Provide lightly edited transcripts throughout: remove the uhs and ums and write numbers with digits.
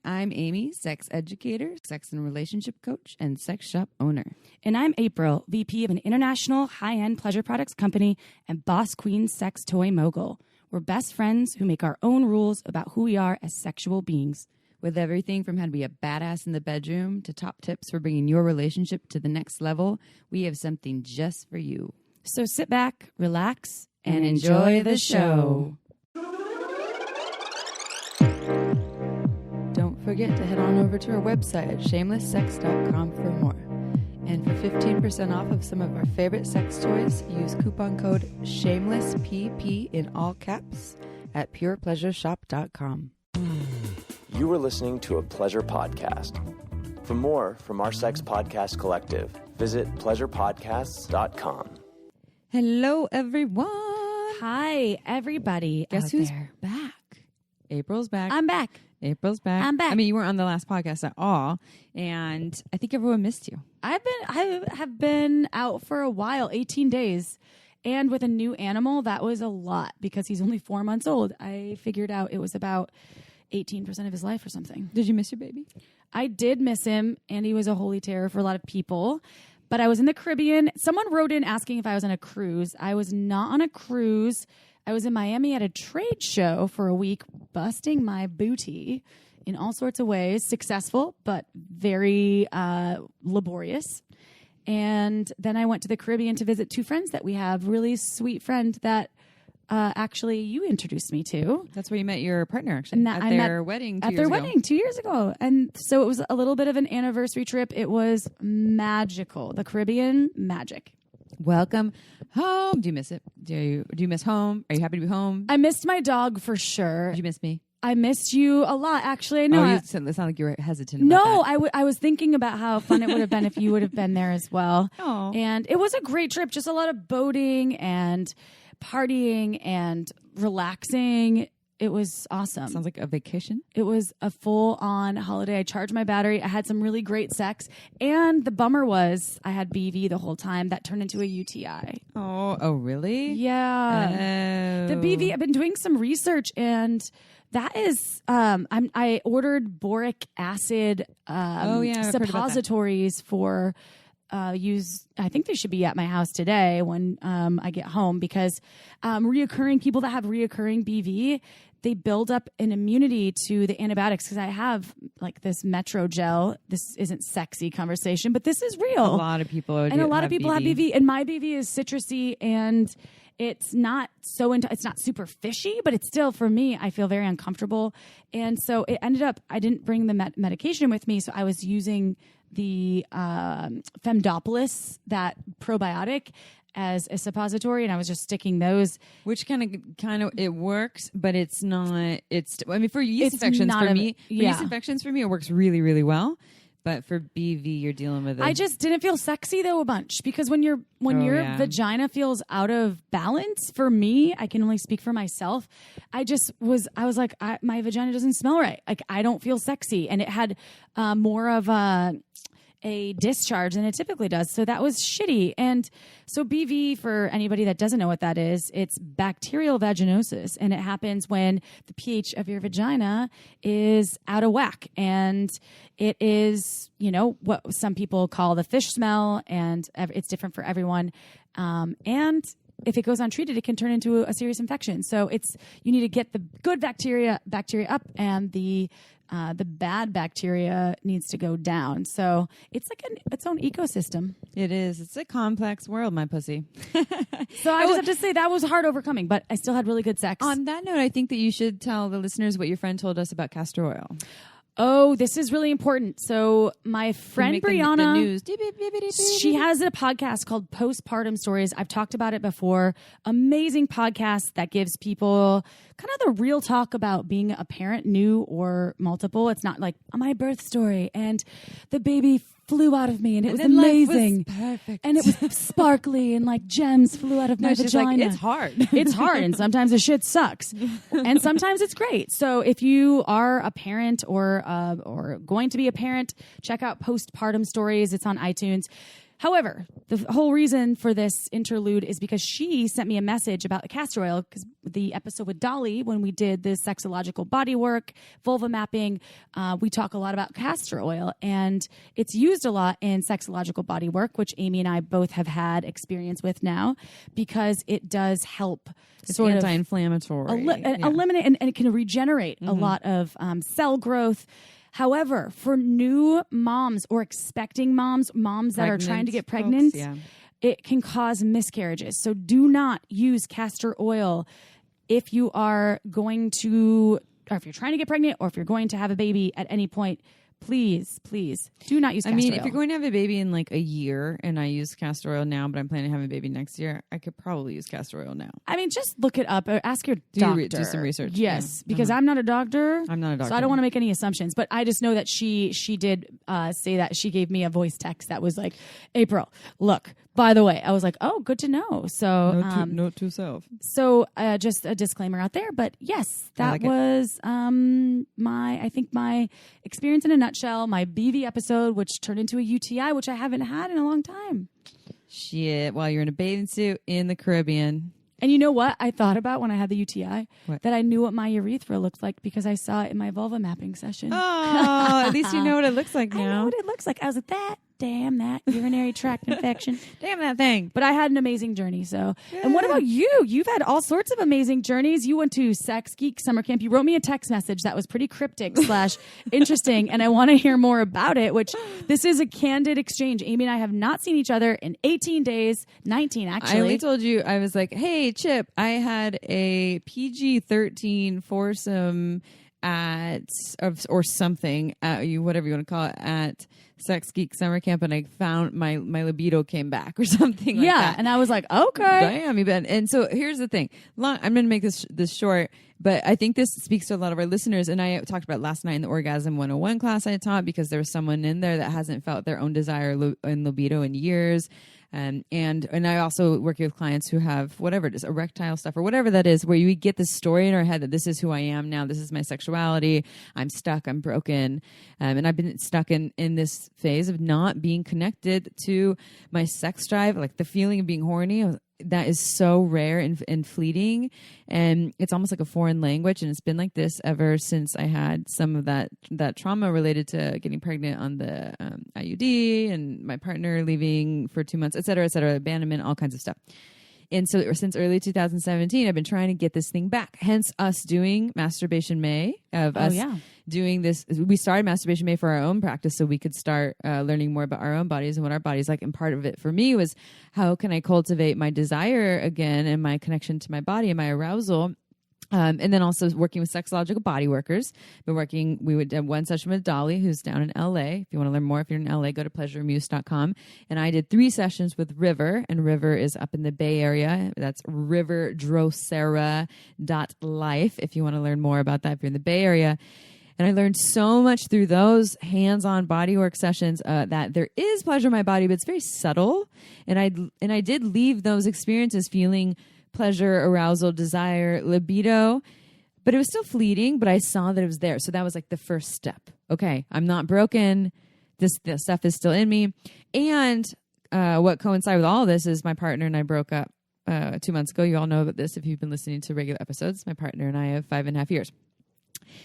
I'm Amy, sex educator, sex and relationship coach, and sex shop owner. And I'm April, VP of an international high-end pleasure products company and boss queen sex toy mogul. We're best friends who make our own rules about who we are as sexual beings. With everything from how to be a badass in the bedroom to top tips for bringing your relationship to the next level, we have something just for you. So sit back, relax, and enjoy the show. Don't forget to head on over to our website at shamelesssex.com for more. And for 15% off of some of our favorite sex toys, use coupon code SHAMELESSPP in all caps at purepleasureshop.com. You are listening to a pleasure podcast. For more from our sex podcast collective, visit pleasurepodcasts.com. Hello, everyone. Hi, everybody. Guess who's there? back? April's back. I'm back. April's back. I'm back. I mean, you weren't on the last podcast at all, and I think everyone missed you. I have been out for a while, 18 days. And with a new animal, that was a lot because he's only 4 months old. I figured out it was about 18% of his life or something. Did you miss your baby? I did miss him, and he was a holy terror for a lot of people. But I was in the Caribbean. Someone wrote in asking if I was on a cruise. I was not on a cruise. I was in Miami at a trade show for a week, busting my booty in all sorts of ways. Successful, but very laborious. And then I went to the Caribbean to visit two friends that we have. Really sweet friend that actually you introduced me to. That's where you met your partner, actually, And at their wedding 2 years ago. At their wedding 2 years ago. And so it was a little bit of an anniversary trip. It was magical. The Caribbean, magic. Welcome home. Do you miss it? Do you miss home? Are you happy to be home? I missed my dog for sure. Did you miss me? I missed you a lot, actually. I know. Oh, it sounded like you were hesitant about that. No, I was thinking about how fun it would have been if you would have been there as well. Oh. And it was a great trip. Just a lot of boating and partying and relaxing. It was awesome. Sounds like a vacation. It was a full-on holiday. I charged my battery. I had some really great sex. And the bummer was I had BV the whole time. That turned into a UTI. Oh, really? Yeah. Oh. The BV, I've been doing some research, and that is, I ordered boric acid suppositories for use. I think they should be at my house today when I get home, because people that have reoccurring BV, they build up an immunity to the antibiotics. Because I have like this Metro gel. This isn't sexy conversation, but this is real. A lot of people have BV, and my BV is citrusy, and it's not it's not super fishy, but it's still, for me, I feel very uncomfortable. And so it ended up, I didn't bring the medication with me, so I was using the Femdopolis, that probiotic, as a suppository, and I was just sticking those. Which kind of it works, but it's not. For yeast infections, yeast infections for me, it works really, really well. But for BV, you're dealing with it. I just didn't feel sexy though a bunch, because when your vagina feels out of balance, for me, I can only speak for myself. I was like, my vagina doesn't smell right. Like, I don't feel sexy, and it had more of a discharge than it typically does. So that was shitty. And so BV, for anybody that doesn't know what that is, it's bacterial vaginosis. And it happens when the pH of your vagina is out of whack. And it is, what some people call the fish smell, and it's different for everyone. And if it goes untreated, it can turn into a serious infection. So you need to get the good bacteria up, and the bad bacteria needs to go down. So it's like its own ecosystem. It is. It's a complex world, my pussy. So I just have to say that was hard overcoming, but I still had really good sex. On that note, I think that you should tell the listeners what your friend told us about castor oil. Oh, this is really important. So my friend Brianna, she has a podcast called Postpartum Stories. I've talked about it before. Amazing podcast that gives people kind of the real talk about being a parent, new or multiple. It's not like my birth story and the baby flew out of me and it was amazing. Life was perfect. And it was sparkly and like gems flew out of my vagina. Like, it's hard. It's hard, and sometimes the shit sucks. And sometimes it's great. So if you are a parent or going to be a parent, check out Postpartum Stories. It's on iTunes. However, the whole reason for this interlude is because she sent me a message about the castor oil, because the episode with Dolly, when we did the sexological body work, vulva mapping, we talk a lot about castor oil, and it's used a lot in sexological body work, which Amy and I both have had experience with now, because it does help. It's anti-inflammatory. Eliminate, and it can regenerate a lot of cell growth. However, for new moms or expecting moms that are trying to get pregnant, it can cause miscarriages. So do not use castor oil if you are going to, or if you're trying to get pregnant, or if you're going to have a baby at any point. Please do not use castor oil. If you're going to have a baby in like a year, and I use castor oil now, but I'm planning to have a baby next year, I could probably use castor oil now. I mean, just look it up or ask your doctor. Do some research. Yes, because I'm not a doctor. I'm not a doctor. So I don't want to make any assumptions. But I just know that she did say that. She gave me a voice text that was like, April, look, by the way. I was like, oh, good to know. So note to self. So just a disclaimer out there. But yes, that was my experience in a nutshell, my BV episode, which turned into a UTI, which I haven't had in a long time. Shit, while you're in a bathing suit in the Caribbean. And you know what I thought about when I had the UTI? What? That I knew what my urethra looked like because I saw it in my vulva mapping session. Oh, at least you know what it looks like now. I know what it looks like. I was like, damn that urinary tract infection. Damn that thing. But I had an amazing journey. So, yeah. And what about you? You've had all sorts of amazing journeys. You went to Sex Geek Summer Camp. You wrote me a text message that was pretty cryptic / interesting, and I want to hear more about it, which this is a candid exchange. Amy and I have not seen each other in 18 days, 19 actually. I only told you, I was like, hey, Chip, I had a PG-13 foursome or something, whatever you want to call it, at Sex Geek Summer Camp, and I found my libido came back or something like that. And I was like, okay. Damn, you bet. And so here's the thing. I'm going to make this short, but I think this speaks to a lot of our listeners, and I talked about last night in the Orgasm 101 class I taught, because there was someone in there that hasn't felt their own desire and libido in years. And I also work with clients who have whatever it is, erectile stuff or whatever that is, where you get this story in our head that this is who I am now, this is my sexuality, I'm stuck, I'm broken. And I've been stuck in this phase of not being connected to my sex drive, like the feeling of being horny. That is so rare and fleeting, and it's almost like a foreign language, and it's been like this ever since I had some of that trauma related to getting pregnant on the IUD and my partner leaving for 2 months, et cetera, abandonment, all kinds of stuff. And so since early 2017, I've been trying to get this thing back. Hence us doing Masturbation May, doing this. We started Masturbation May for our own practice so we could start learning more about our own bodies and what our bodies like. And part of it for me was, how can I cultivate my desire again and my connection to my body and my arousal? And then also working with sexological body workers. We would have one session with Dolly, who's down in LA. If you want to learn more, if you're in LA, go to pleasuremuse.com. And I did 3 sessions with River, and River is up in the Bay Area. That's riverdrosera.life if you want to learn more about that if you're in the Bay Area. And I learned so much through those hands-on bodywork sessions that there is pleasure in my body, but it's very subtle. And I did leave those experiences feeling pleasure, arousal, desire, libido, but it was still fleeting, but I saw that it was there. So that was like the first step. Okay, I'm not broken. This stuff is still in me. And what coincided with all of this is my partner and I broke up 2 months ago. You all know about this if you've been listening to regular episodes. My partner and I have 5.5 years.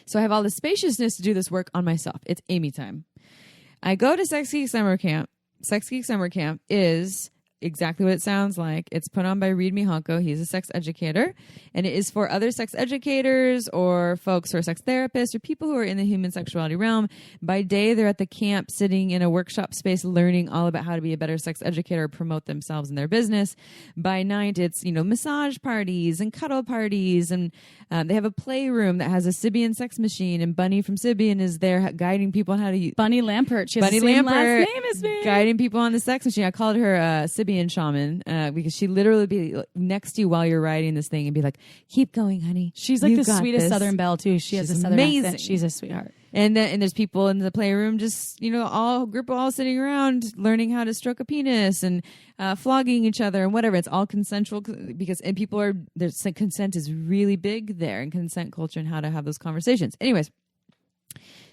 So I have all the spaciousness to do this work on myself. It's Amy time. I go to Sex Geek Summer Camp. Sex Geek Summer Camp is exactly what it sounds like. It's put on by Reed Mihalko. He's a sex educator, and it is for other sex educators or folks who are sex therapists or people who are in the human sexuality realm. By day, they're at the camp sitting in a workshop space learning all about how to be a better sex educator, promote themselves and their business. By night, it's, massage parties and cuddle parties, and they have a playroom that has a Sibian sex machine, and Bunny from Sibian is there guiding people on how to use... Bunny Lampert. She has the same last name as me. Guiding people on the sex machine. I called her Sibian shaman because she literally be next to you while you're riding this thing and be like, keep going, honey. She's like the sweetest Southern belle too. She's has a Southern accent. She's a sweetheart. And there's people in the playroom just all sitting around learning how to stroke a penis and flogging each other and whatever. It's all consensual because consent is really big there, and consent culture and how to have those conversations. Anyways,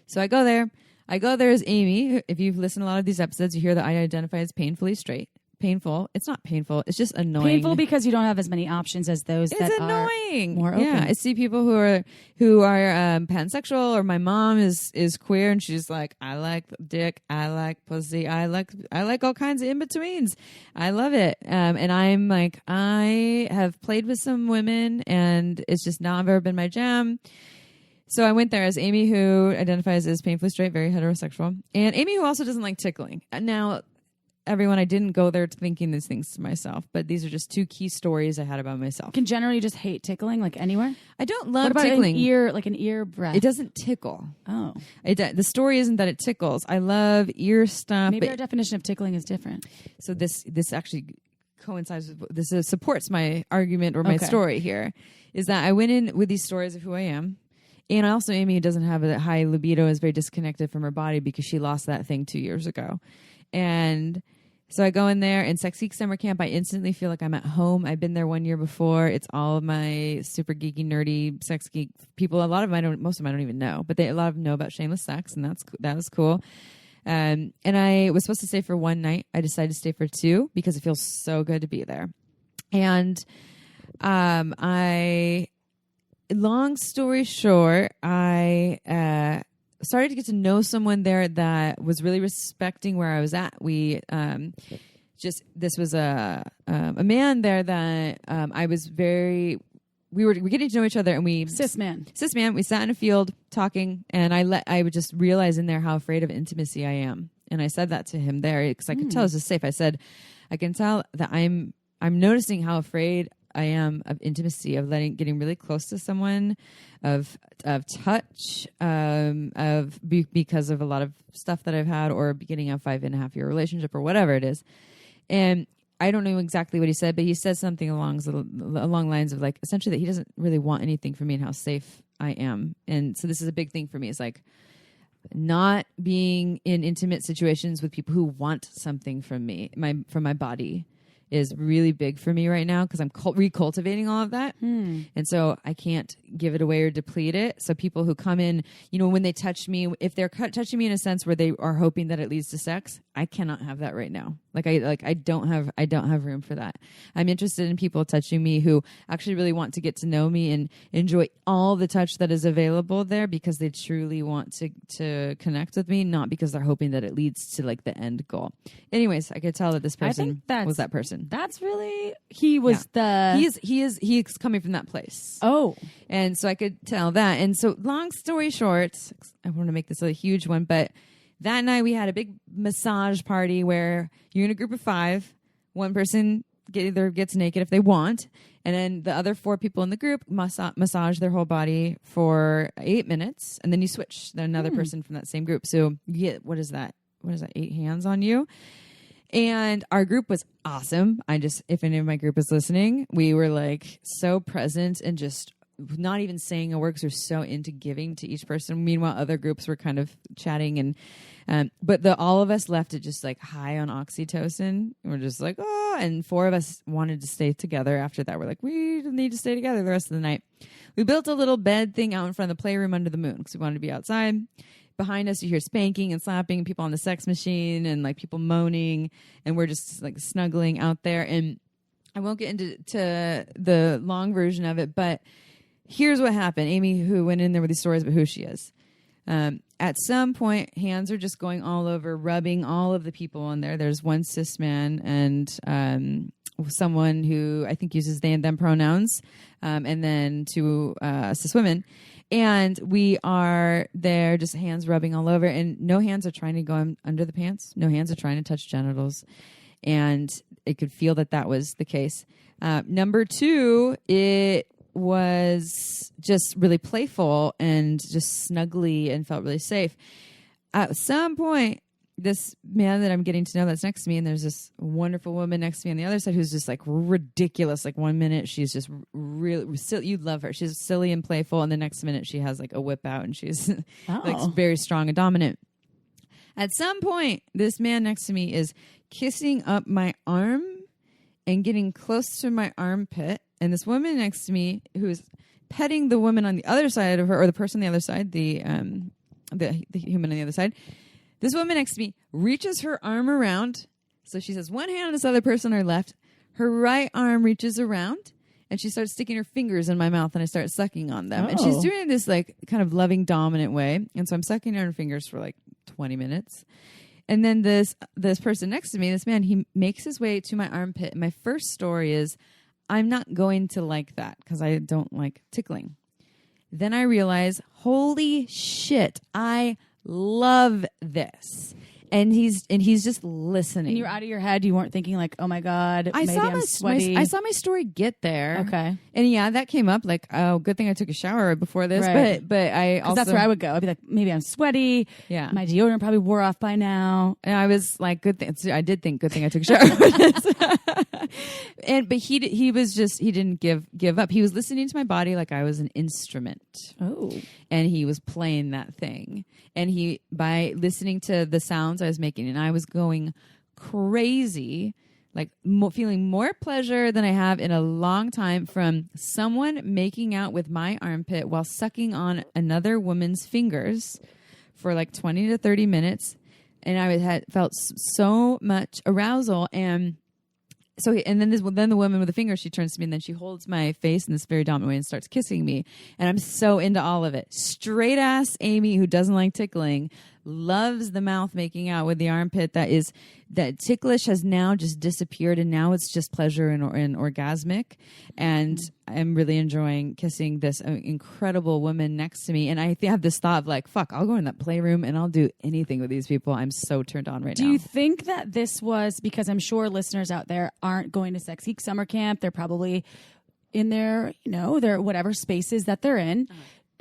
so I go there. I go there as Amy. If you've listened to a lot of these episodes, you hear that I identify as painfully straight. Painful. It's not painful. It's just annoying. Painful because you don't have as many options as those that annoying. Are more open. Yeah, I see people who are pansexual, or my mom is queer, and she's like, I like dick, I like pussy, I like all kinds of in betweens. I love it. And I'm like, I have played with some women, and it's just not ever been my jam. So I went there as Amy, who identifies as painfully straight, very heterosexual, and Amy, who also doesn't like tickling. Now, everyone, I didn't go there thinking these things to myself, but these are just two key stories I had about myself. Can generally just hate tickling, like anywhere? I don't love what about tickling. An ear breath? It doesn't tickle. Oh. The story isn't that it tickles. I love ear stuff. Maybe our definition of tickling is different. So this actually coincides with this. Supports my argument or my story here, is that I went in with these stories of who I am. And also Amy doesn't have a high libido, is very disconnected from her body because she lost that thing 2 years ago. And so I go in there, and Sex Geek Summer Camp, I instantly feel like I'm at home. I've been there 1 year before. It's all of my super geeky, nerdy sex geek people. Most of them I don't even know, but a lot of them know about shameless sex, and that was cool. And I was supposed to stay for 1 night. I decided to stay for 2 because it feels so good to be there. And long story short, I started to get to know someone there that was really respecting where I was at. We this was a man there that I was very. We were getting to know each other, and cis man. We sat in a field talking, and I would just realize in there how afraid of intimacy I am, and I said that to him there because I could tell it was safe. I said, I can tell that I'm noticing how afraid I am of intimacy, of getting really close to someone, of touch, because of a lot of stuff that I've had, or beginning a 5.5 year relationship, or whatever it is. And I don't know exactly what he said, but he said something along lines of like, essentially that he doesn't really want anything from me and how safe I am. And so this is a big thing for me. It's like not being in intimate situations with people who want something from me, from my body, is really big for me right now because I'm recultivating all of that. And so I can't give it away or deplete it. So people who come in, when they touch me, if they're touching me in a sense where they are hoping that it leads to sex, I cannot have that right now. I don't have room for that. I'm interested in people touching me who actually really want to get to know me and enjoy all the touch that is available there because they truly want to connect with me, not because they're hoping that it leads to like the end goal. Anyways, I could tell that this person was that person. That's really he is coming from that place. Oh, and so I could tell that. And so, long story short, I want to make this a huge one, but that night we had a big massage party where you're in a group of 5. One person either gets naked if they want, and then the other 4 people in the group massage their whole body for 8 minutes, and then you switch to another person from that same group. So you get what is that? 8 hands on you. And our group was awesome. If any of my group is listening, we were like so present and just not even saying a word because we're so into giving to each person. Meanwhile, other groups were kind of chatting but all of us left it just like high on oxytocin. We're just like, oh, and 4 of us wanted to stay together after that. We're like, we need to stay together the rest of the night. We built a little bed thing out in front of the playroom under the moon because we wanted to be outside. Behind us, you hear spanking and slapping, people on the sex machine, and like people moaning, and we're just like snuggling out there. And I won't get into the long version of it, but here's what happened. Amy, who went in there with these stories about who she is, at some point, hands are just going all over, rubbing all of the people in there. There's one cis man and someone who I think uses they and them pronouns, and then 2 cis women. And we are there, just hands rubbing all over, and no hands are trying to go under the pants. No hands are trying to touch genitals. And it could feel that was the case. Number 2, it was just really playful and just snuggly and felt really safe. At some point, this man that I'm getting to know that's next to me, and there's this wonderful woman next to me on the other side who's just like ridiculous. Like 1 minute she's just really, you'd love her. She's silly and playful, and the next minute she has like a whip out and she's like very strong and dominant. At some point, this man next to me is kissing up my arm and getting close to my armpit, and this woman next to me who is petting the woman on the other side of her, or the person on the other side, the the human on the other side. This woman next to me reaches her arm around. So she says one hand on this other person on her left. Her right arm reaches around and she starts sticking her fingers in my mouth and I start sucking on them. And she's doing this like kind of loving, dominant way. And so I'm sucking on her fingers for like 20 minutes. And then this person next to me, this man, he makes his way to my armpit. And my first story is, I'm not going to like that because I don't like tickling. Then I realize, holy shit, I love this. And he's just listening. And you're out of your head. You weren't thinking like, oh my God, maybe I'm sweaty. I saw my story get there. Okay. And yeah, that came up like, oh, good thing I took a shower right before this. Right. But I also, that's where I would go. I'd be like, maybe I'm sweaty. Yeah. My deodorant probably wore off by now. And I was like, good thing. I did think good thing I took a shower for this. But he was just, he didn't give up. He was listening to my body like I was an instrument. Oh. And he was playing that thing. And by listening to the sounds I was making, and I was going crazy, like feeling more pleasure than I have in a long time from someone making out with my armpit while sucking on another woman's fingers for like 20 to 30 minutes. And I had felt so much arousal. And so, and then the woman with the finger, she turns to me and then she holds my face in this very dominant way and starts kissing me. And I'm so into all of it. Straight ass Amy, who doesn't like tickling, loves the mouth making out with the armpit. That ticklish has now just disappeared, and now it's just pleasure and orgasmic. And I'm really enjoying kissing this incredible woman next to me. And I have this thought of like, fuck, I'll go in that playroom and I'll do anything with these people. I'm so turned on right now. Do you think that this was because I'm sure listeners out there aren't going to Sex Geek summer camp? They're probably in their, their whatever spaces that they're in.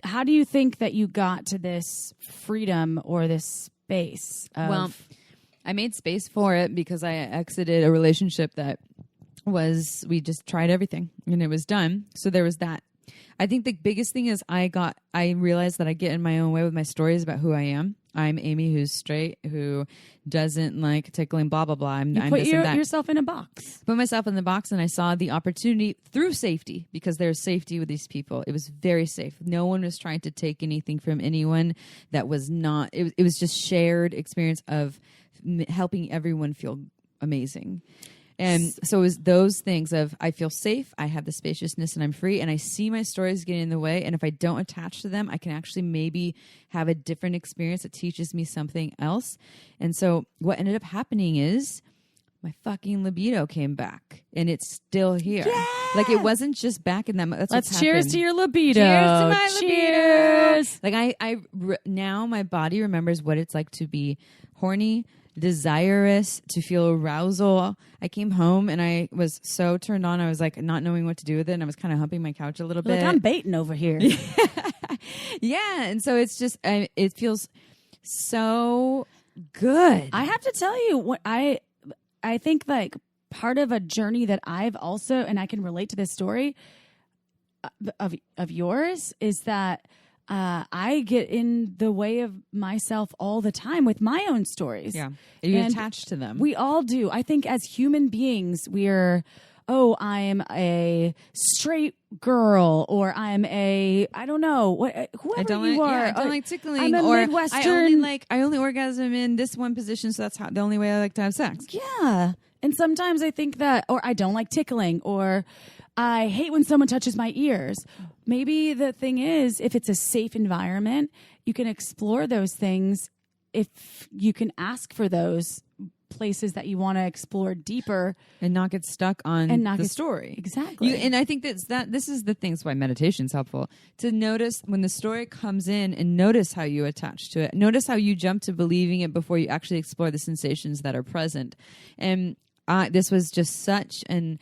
How do you think that you got to this freedom or this space? Well, I made space for it because I exited a relationship that we just tried everything and it was done. So there was that. I think the biggest thing is I realized that I get in my own way with my stories about who I am. I'm Amy who's straight, who doesn't like tickling, blah, blah, blah. I'm put yourself in a box. Put myself in the box, and I saw the opportunity through safety, because there's safety with these people. It was very safe. No one was trying to take anything from anyone that was not. It was just shared experience of helping everyone feel amazing. And so it was those things of I feel safe, I have the spaciousness, and I'm free, and I see my stories getting in the way. And if I don't attach to them, I can actually maybe have a different experience that teaches me something else. And so what ended up happening is my fucking libido came back, and it's still here. Yeah! Like it wasn't just back in that. Let's cheers to your libido. Cheers to my libido. Like now my body remembers what it's like to be horny, desirous, to feel arousal. I came home and I was so turned on. I was like not knowing what to do with it, and I was kind of humping my couch a little bit. Like I'm baiting over here. Yeah, and so it's just it feels so good. I have to tell you what I think like part of a journey that I've also, and I can relate to this story of yours, is that I get in the way of myself all the time with my own stories. Yeah. You attach to them. We all do. I think as human beings, I'm a straight girl, or I'm I don't know, whoever you are. Yeah, I don't like tickling. I'm a Midwestern. I only orgasm in this one position, so that's the only way I like to have sex. Yeah. And sometimes I think that, or I don't like tickling, or I hate when someone touches my ears. Maybe the thing is, if it's a safe environment, you can explore those things. If you can ask for those places that you want to explore deeper, and not get stuck on the story. Exactly. And I think this is the thing. That's why meditation is helpful, to notice when the story comes in, and notice how you attach to it. Notice how you jump to believing it before you actually explore the sensations that are present. And this was just such an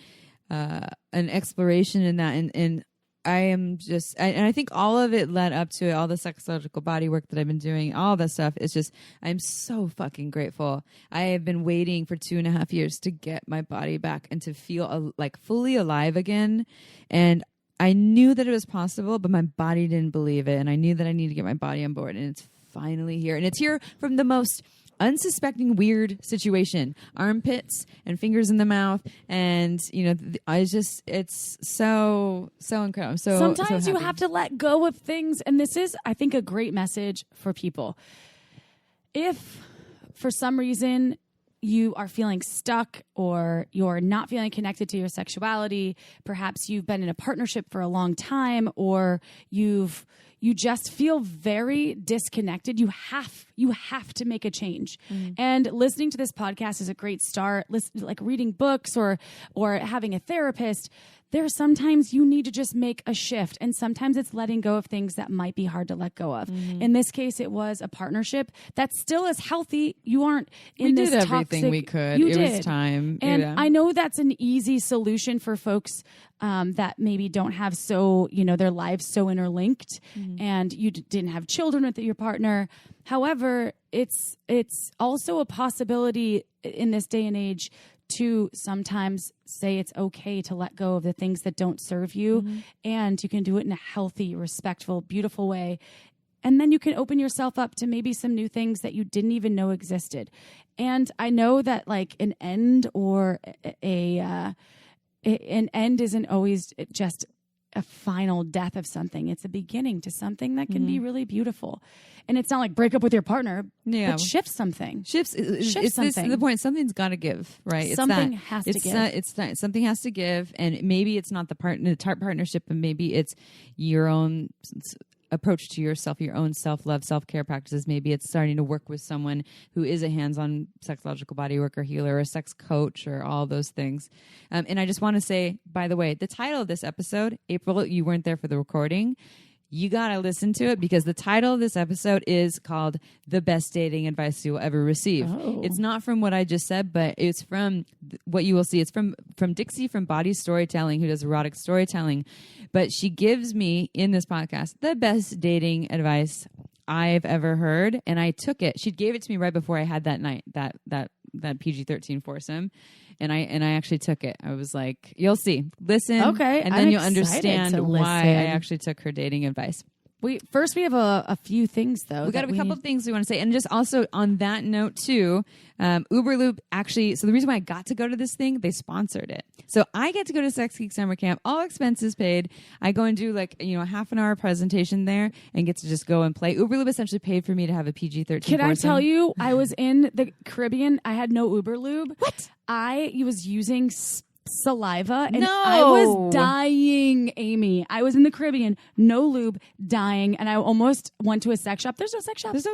exploration in that, and I am just, and I think all of it led up to it, all the sexological body work that I've been doing, all that stuff. It's just, I'm so fucking grateful. I have been waiting for 2.5 years to get my body back and to feel like fully alive again. And I knew that it was possible, but my body didn't believe it. And I knew that I needed to get my body on board, and it's finally here. And it's here from the most unsuspecting weird situation, armpits and fingers in the mouth, and it's so incredible. So sometimes so you have to let go of things, and this is, I think, a great message for people. If for some reason you are feeling stuck or you're not feeling connected to your sexuality, perhaps you've been in a partnership for a long time, or you just feel very disconnected, you have to make a change. And listening to this podcast is a great start. Like reading books or having a therapist. There's sometimes you need to just make a shift, and sometimes it's letting go of things that might be hard to let go of. In this case, it was a partnership that still is healthy. You aren't in this toxic... We did everything we could. It was time. And I know that's an easy solution for folks that maybe don't have their lives so interlinked, and you didn't have children with your partner. However, it's also a possibility in this day and age to sometimes say it's okay to let go of the things that don't serve you, and you can do it in a healthy, respectful, beautiful way. And then you can open yourself up to maybe some new things that you didn't even know existed. And I know that like an end or an end isn't always just a final death of something. It's a beginning to something that can be really beautiful. And it's not like break up with your partner, but shift something. Shift something. The point. Something's got to give, right? Something has to give. Something has to give, and maybe it's not the partnership, and maybe it's your own approach to yourself, your own self-love, self-care practices. Maybe it's starting to work with someone who is a hands-on sexological bodywork or healer or a sex coach or all those things. And I just want to say, by the way, the title of this episode, April, you weren't there for the recording. You got to listen to it because the title of this episode is called The Best Dating Advice You Will Ever Receive. Oh. It's not from what I just said, but it's from what you will see. It's from Dixie from Bawdy Storytelling, who does erotic storytelling. But she gives me, in this podcast, the best dating advice I've ever heard. And I took it. She gave it to me right before I had that night, that PG-13 foursome. And I actually took it. I was like, you'll see. Listen. Okay. And then you'll understand why I actually took her dating advice. First we have a few things, though. We got a couple of things we want to say. And just also on that note, too, Uberlube actually, so the reason why I got to go to this thing, they sponsored it. So I get to go to Sex Geek Summer Camp, all expenses paid. I go and do a half an hour presentation there and get to just go and play. Uberlube essentially paid for me to have a PG-13 Can I tell you, I was in the Caribbean. I had no Uberlube. What? I was using saliva and I was dying, Amy. I was in the Caribbean, no lube, dying, and I almost went to a sex shop. There's no sex shops.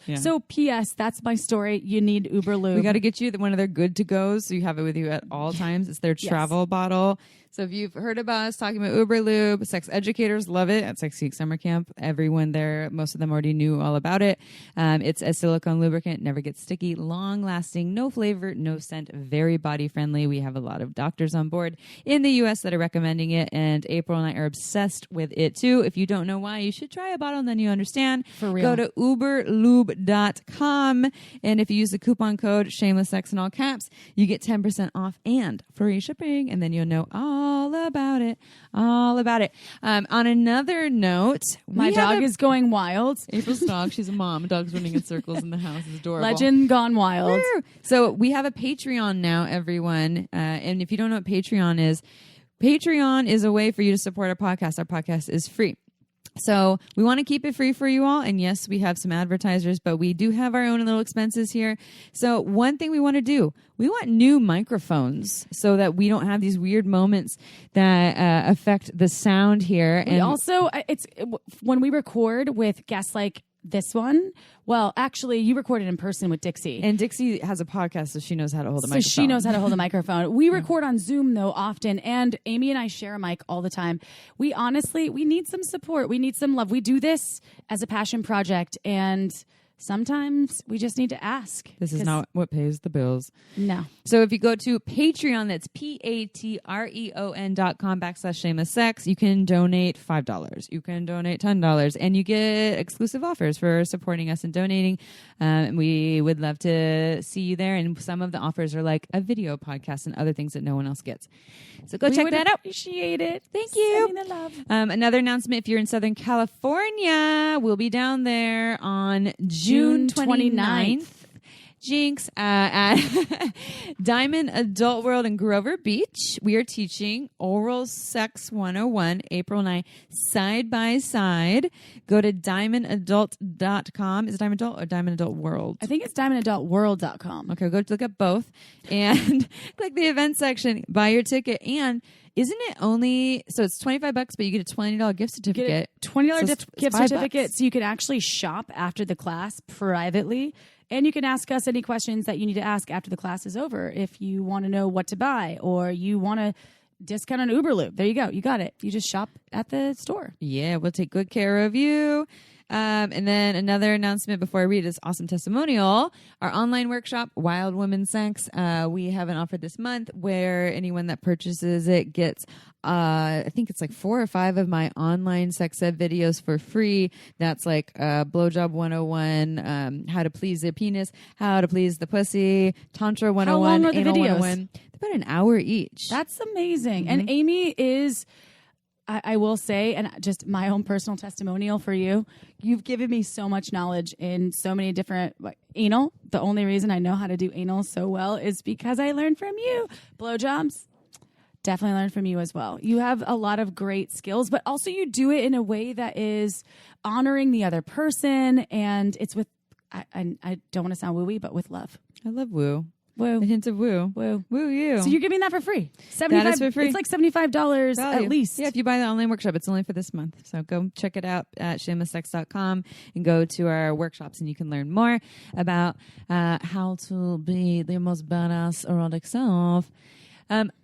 Yeah. So P.S. That's my story. You need Uber lube. We got to get you one of their good to goes so you have it with you at all times. It's their travel bottle. So if you've heard about us talking about Uber Lube, sex educators love it at Sex Geek Summer Camp. Everyone there, most of them already knew all about it. It's a silicone lubricant, never gets sticky, long-lasting, no flavor, no scent, very body-friendly. We have a lot of doctors on board in the U.S. that are recommending it, and April and I are obsessed with it too. If you don't know why, you should try a bottle and then you understand. For real. Go to uberlube.com, and if you use the coupon code SHAMELESSSEX in all caps, you get 10% off and free shipping, and then you'll know all about it. On another note, my dog is going wild. April's dog, she's a mom. Dog's running in circles in the house. It's adorable. Legend gone wild. Woo! So we have a Patreon now, everyone. And if you don't know what Patreon is a way for you to support our podcast. Our podcast is free. So we want to keep it free for you all. And yes, we have some advertisers, but we do have our own little expenses here. So one thing we want to do, we want new microphones so that we don't have these weird moments that affect the sound here. And also, it's when we record with guests like this one. Well, actually, you recorded in person with Dixie. And Dixie has a podcast, so she knows how to hold a microphone. So she knows how to hold a microphone. We record on Zoom, though, often. And Amy and I share a mic all the time. We need some support. We need some love. We do this as a passion project. And sometimes we just need to ask. This is not what pays the bills. No. So if you go to Patreon, that's patreon.com/shamelesssex, you can donate $5. You can donate $10. And you get exclusive offers for supporting us and donating. And we would love to see you there. And some of the offers are like a video podcast and other things that no one else gets. So go check that out. Appreciate it. Thank you. Sending the love. Another announcement, if you're in Southern California, we'll be down there on June June 29th. Jinx, at Diamond Adult World in Grover Beach. We are teaching Oral Sex 101, April 9th, side by side. Go to diamondadult.com. Is it Diamond Adult or Diamond Adult World? I think it's diamondadultworld.com. Okay, go look at both and click the event section, buy your ticket, and isn't it only, so it's $25, but you get a $20 gift certificate. You get a $20 gift certificate so you can actually shop after the class privately. And you can ask us any questions that you need to ask after the class is over. If you want to know what to buy or you want to discount on Uber Loop, there you go. You got it. You just shop at the store. Yeah, we'll take good care of you. And then another announcement before I read this awesome testimonial. Our online workshop, Wild Women Sex, we have an offer this month where anyone that purchases it gets, I think it's like 4 or 5 of my online sex ed videos for free. That's like Blowjob 101, how to please their penis, how to please the pussy, Tantra 101, how long are the Anal videos? 101. They're about an hour each. That's amazing. Mm-hmm. And Amy is... I will say, and just my own personal testimonial for you, you've given me so much knowledge in so many different, like anal. The only reason I know how to do anal so well is because I learned from you. Blowjobs, definitely learned from you as well. You have a lot of great skills, but also you do it in a way that is honoring the other person, and it's with, I don't want to sound woo-y, but with love. I love woo. Woo. A hint of woo. Woo. Woo you. So you're giving that for free. That is for free. It's like $75 at least. Yeah, if you buy the online workshop, it's only for this month. So go check it out at shamelesssex.com and go to our workshops and you can learn more about how to be the most badass erotic self.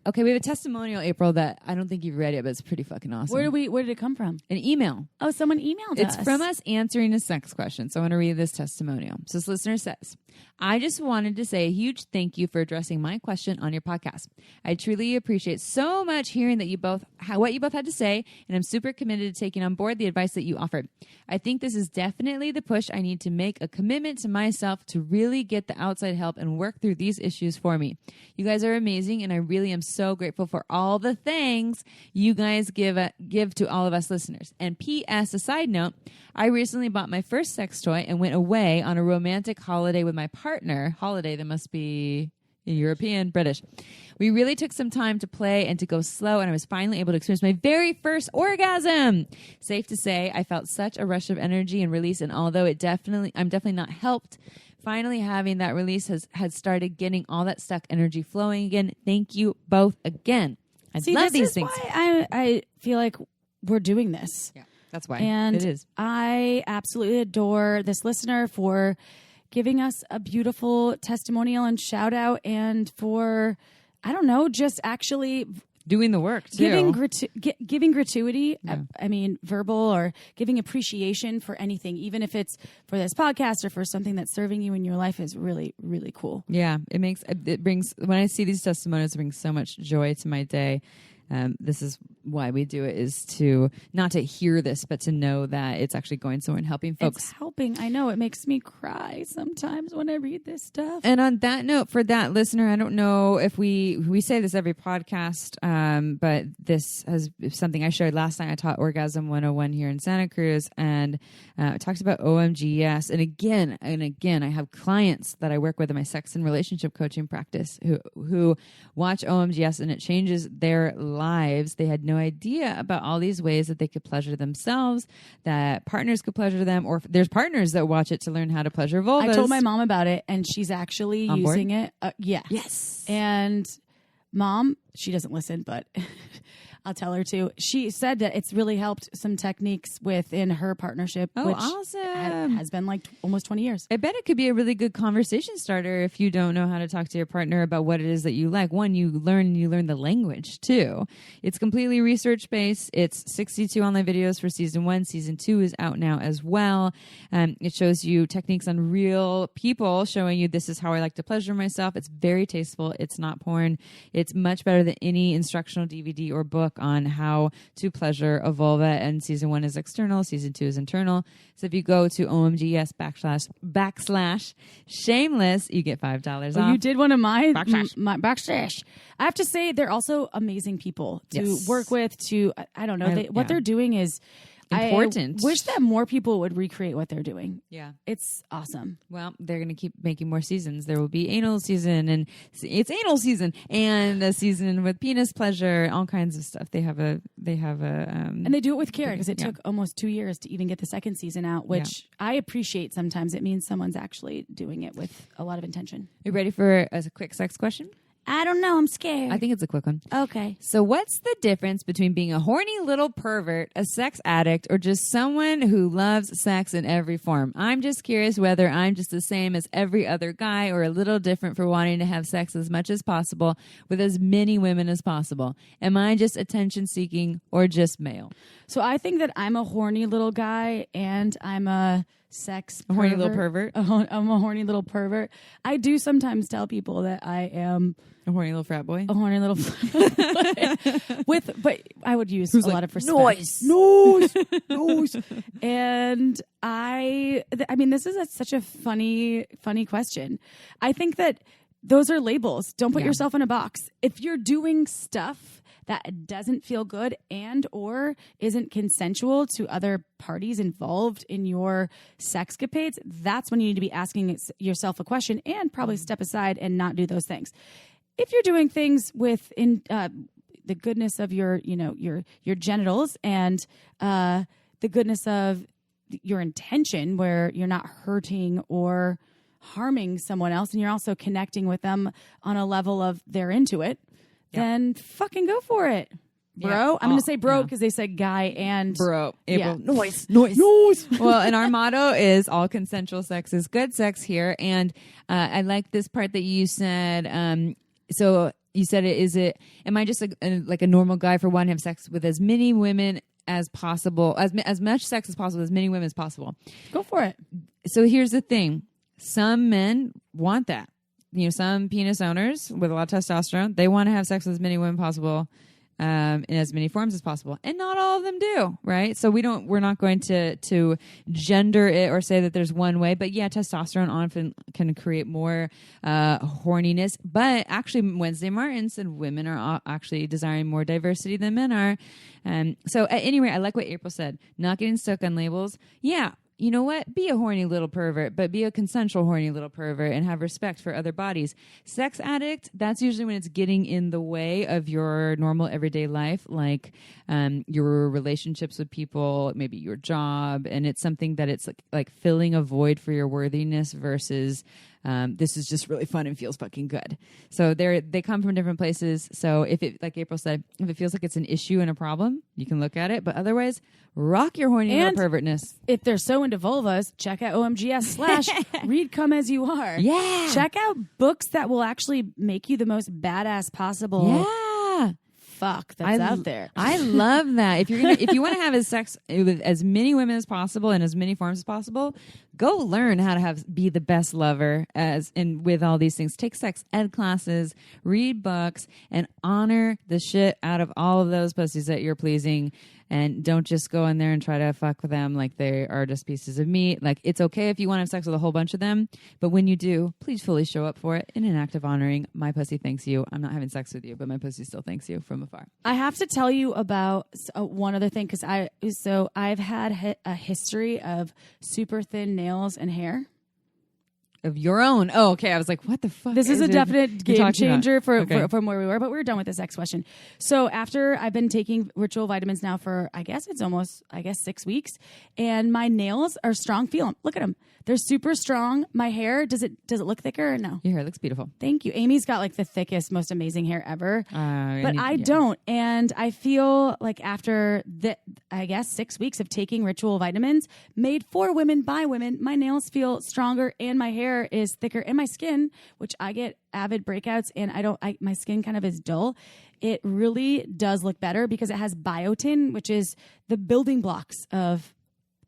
Okay, we have a testimonial, April, that I don't think you've read yet, but it's pretty fucking awesome. Where did it come from? An email. Oh, someone emailed us. It's from us answering a sex question. So I want to read this testimonial. So this listener says, I just wanted to say a huge thank you for addressing my question on your podcast. I truly appreciate so much hearing that what you both had to say, and I'm super committed to taking on board the advice that you offered. I think this is definitely the push I need to make a commitment to myself to really get the outside help and work through these issues for me. You guys are amazing, and I really am so grateful for all the things you guys give to all of us listeners. And P.S. a side note, I recently bought my first sex toy and went away on a romantic holiday with my partner. Holiday, that must be European, British. We really took some time to play and to go slow, and I was finally able to experience my very first orgasm. Safe to say, I felt such a rush of energy and release, and although I'm definitely not helped, finally having that release has started getting all that stuck energy flowing again. Thank you both again. I love these things. Why I feel like we're doing this. Yeah, that's why. And it is. I absolutely adore this listener for giving us a beautiful testimonial and shout out, and for, I don't know, just actually doing the work too. Giving gratuity, yeah. I mean, verbal or giving appreciation for anything, even if it's for this podcast or for something that's serving you in your life, is really, really cool. Yeah, it brings, when I see these testimonials, it brings so much joy to my day. This is why we do it, is to not to hear this, but to know that it's actually going somewhere and helping folks. It's helping. I know it makes me cry sometimes when I read this stuff. And on that note, for that listener, I don't know if we say this every podcast, but this has something I shared last night. I taught Orgasm 101 here in Santa Cruz, and I talked about OMG Yes. And again, I have clients that I work with in my sex and relationship coaching practice who watch OMG Yes, and it changes their lives. They had no idea about all these ways that they could pleasure themselves, that partners could pleasure them, or there's partners that watch it to learn how to pleasure vulvas. I told my mom about it, and she's actually using it. Yeah. Yes. And Mom, she doesn't listen, but I'll tell her to. She said that it's really helped some techniques within her partnership, which awesome. Has been like almost 20 years. I bet it could be a really good conversation starter if you don't know how to talk to your partner about what it is that you like. One, you learn the language too. It's completely research based. It's 62 online videos for season 1. Season 2 is out now as well. It shows you techniques on real people, showing you this is how I like to pleasure myself. It's very tasteful. It's not porn. It's much better than any instructional DVD or book on how to pleasure a vulva, and season 1 is external, season 2 is internal. So if you go to OMG Yes / shameless, you get $5 off. You did one of my backslash. I have to say, they're also amazing people to work with. I don't know. What they're doing is, important. I wish that more people would recreate what they're doing. Yeah. It's awesome. Well, they're going to keep making more seasons. There will be anal season, and it's anal season, and a season with penis pleasure, all kinds of stuff. They have a and they do it with care because it took almost 2 years to even get the second season out, which I appreciate. Sometimes it means someone's actually doing it with a lot of intention. You ready for a quick sex question? I don't know. I'm scared. I think it's a quick one. Okay. So what's the difference between being a horny little pervert, a sex addict, or just someone who loves sex in every form? I'm just curious whether I'm just the same as every other guy or a little different for wanting to have sex as much as possible with as many women as possible. Am I just attention seeking or just male? So I think that I'm a horny little guy and I'm a horny little pervert. I'm a horny little pervert. I do sometimes tell people that I am a horny little frat boy. A horny little but I would use a lot of respect. Noise. And I mean, this is such a funny question. I think that those are labels. Don't put yourself in a box. If you're doing stuff that doesn't feel good and or isn't consensual to other parties involved in your sexcapades, that's when you need to be asking yourself a question and probably step aside and not do those things. If you're doing things with the goodness of your genitals and the goodness of your intention, where you're not hurting or harming someone else, and you're also connecting with them on a level of they're into it, then fucking go for it, bro. Yeah. I'm going to say bro because they said guy and bro. April. Noise. Well, and our motto is all consensual sex is good sex here. And I like this part that you said. So you said, am I just like a normal guy for wanting to have sex with as many women as possible, as much sex as possible, as many women as possible? Go for it. So here's the thing. Some men want that. Some penis owners with a lot of testosterone, they want to have sex with as many women possible, in as many forms as possible, and not all of them do, right? So we're not going to gender it or say that there's one way, but testosterone often can create more horniness. But actually, Wednesday Martin said women are actually desiring more diversity than men are. So at any rate, I like what April said. Not getting stuck on labels. Yeah. You know what? Be a horny little pervert, but be a consensual horny little pervert and have respect for other bodies. Sex addict, that's usually when it's getting in the way of your normal everyday life, like your relationships with people, maybe your job, and it's something that it's like filling a void for your worthiness versus this is just really fun and feels fucking good. So they come from different places. So if it, like April said, if it feels like it's an issue and a problem, you can look at it. But otherwise, rock your horny little pervertness. If they're so into vulvas, check out OMG Yes / read Come As You Are. Yeah. Check out books that will actually make you the most badass possible. Yeah. Fuck that's out there. I love that. If you want to have sex with as many women as possible in as many forms as possible, go learn how to be the best lover with all these things. Take sex ed classes, read books, and honor the shit out of all of those pussies that you're pleasing. And don't just go in there and try to fuck with them like they are just pieces of meat. Like, it's okay if you want to have sex with a whole bunch of them, but when you do, please fully show up for it in an act of honoring. My pussy thanks you. I'm not having sex with you, but my pussy still thanks you from afar. I have to tell you about one other thing, because I've had a history of super thin nails and hair. Of your own. Oh, okay. I was like, what the fuck? This is a definite game changer from where we were, but we're done with this next question. So after I've been taking ritual vitamins now for, I guess 6 weeks, and my nails are strong. Feel them. Look at them. They're super strong. My hair, does it look thicker or no? Your hair looks beautiful. Thank you. Amy's got like the thickest, most amazing hair ever. But I don't. And I feel like after 6 weeks of taking ritual vitamins made for women by women, my nails feel stronger and my hair is thicker, and my skin, which I get avid breakouts and my skin kind of is dull. It really does look better because it has biotin, which is the building blocks of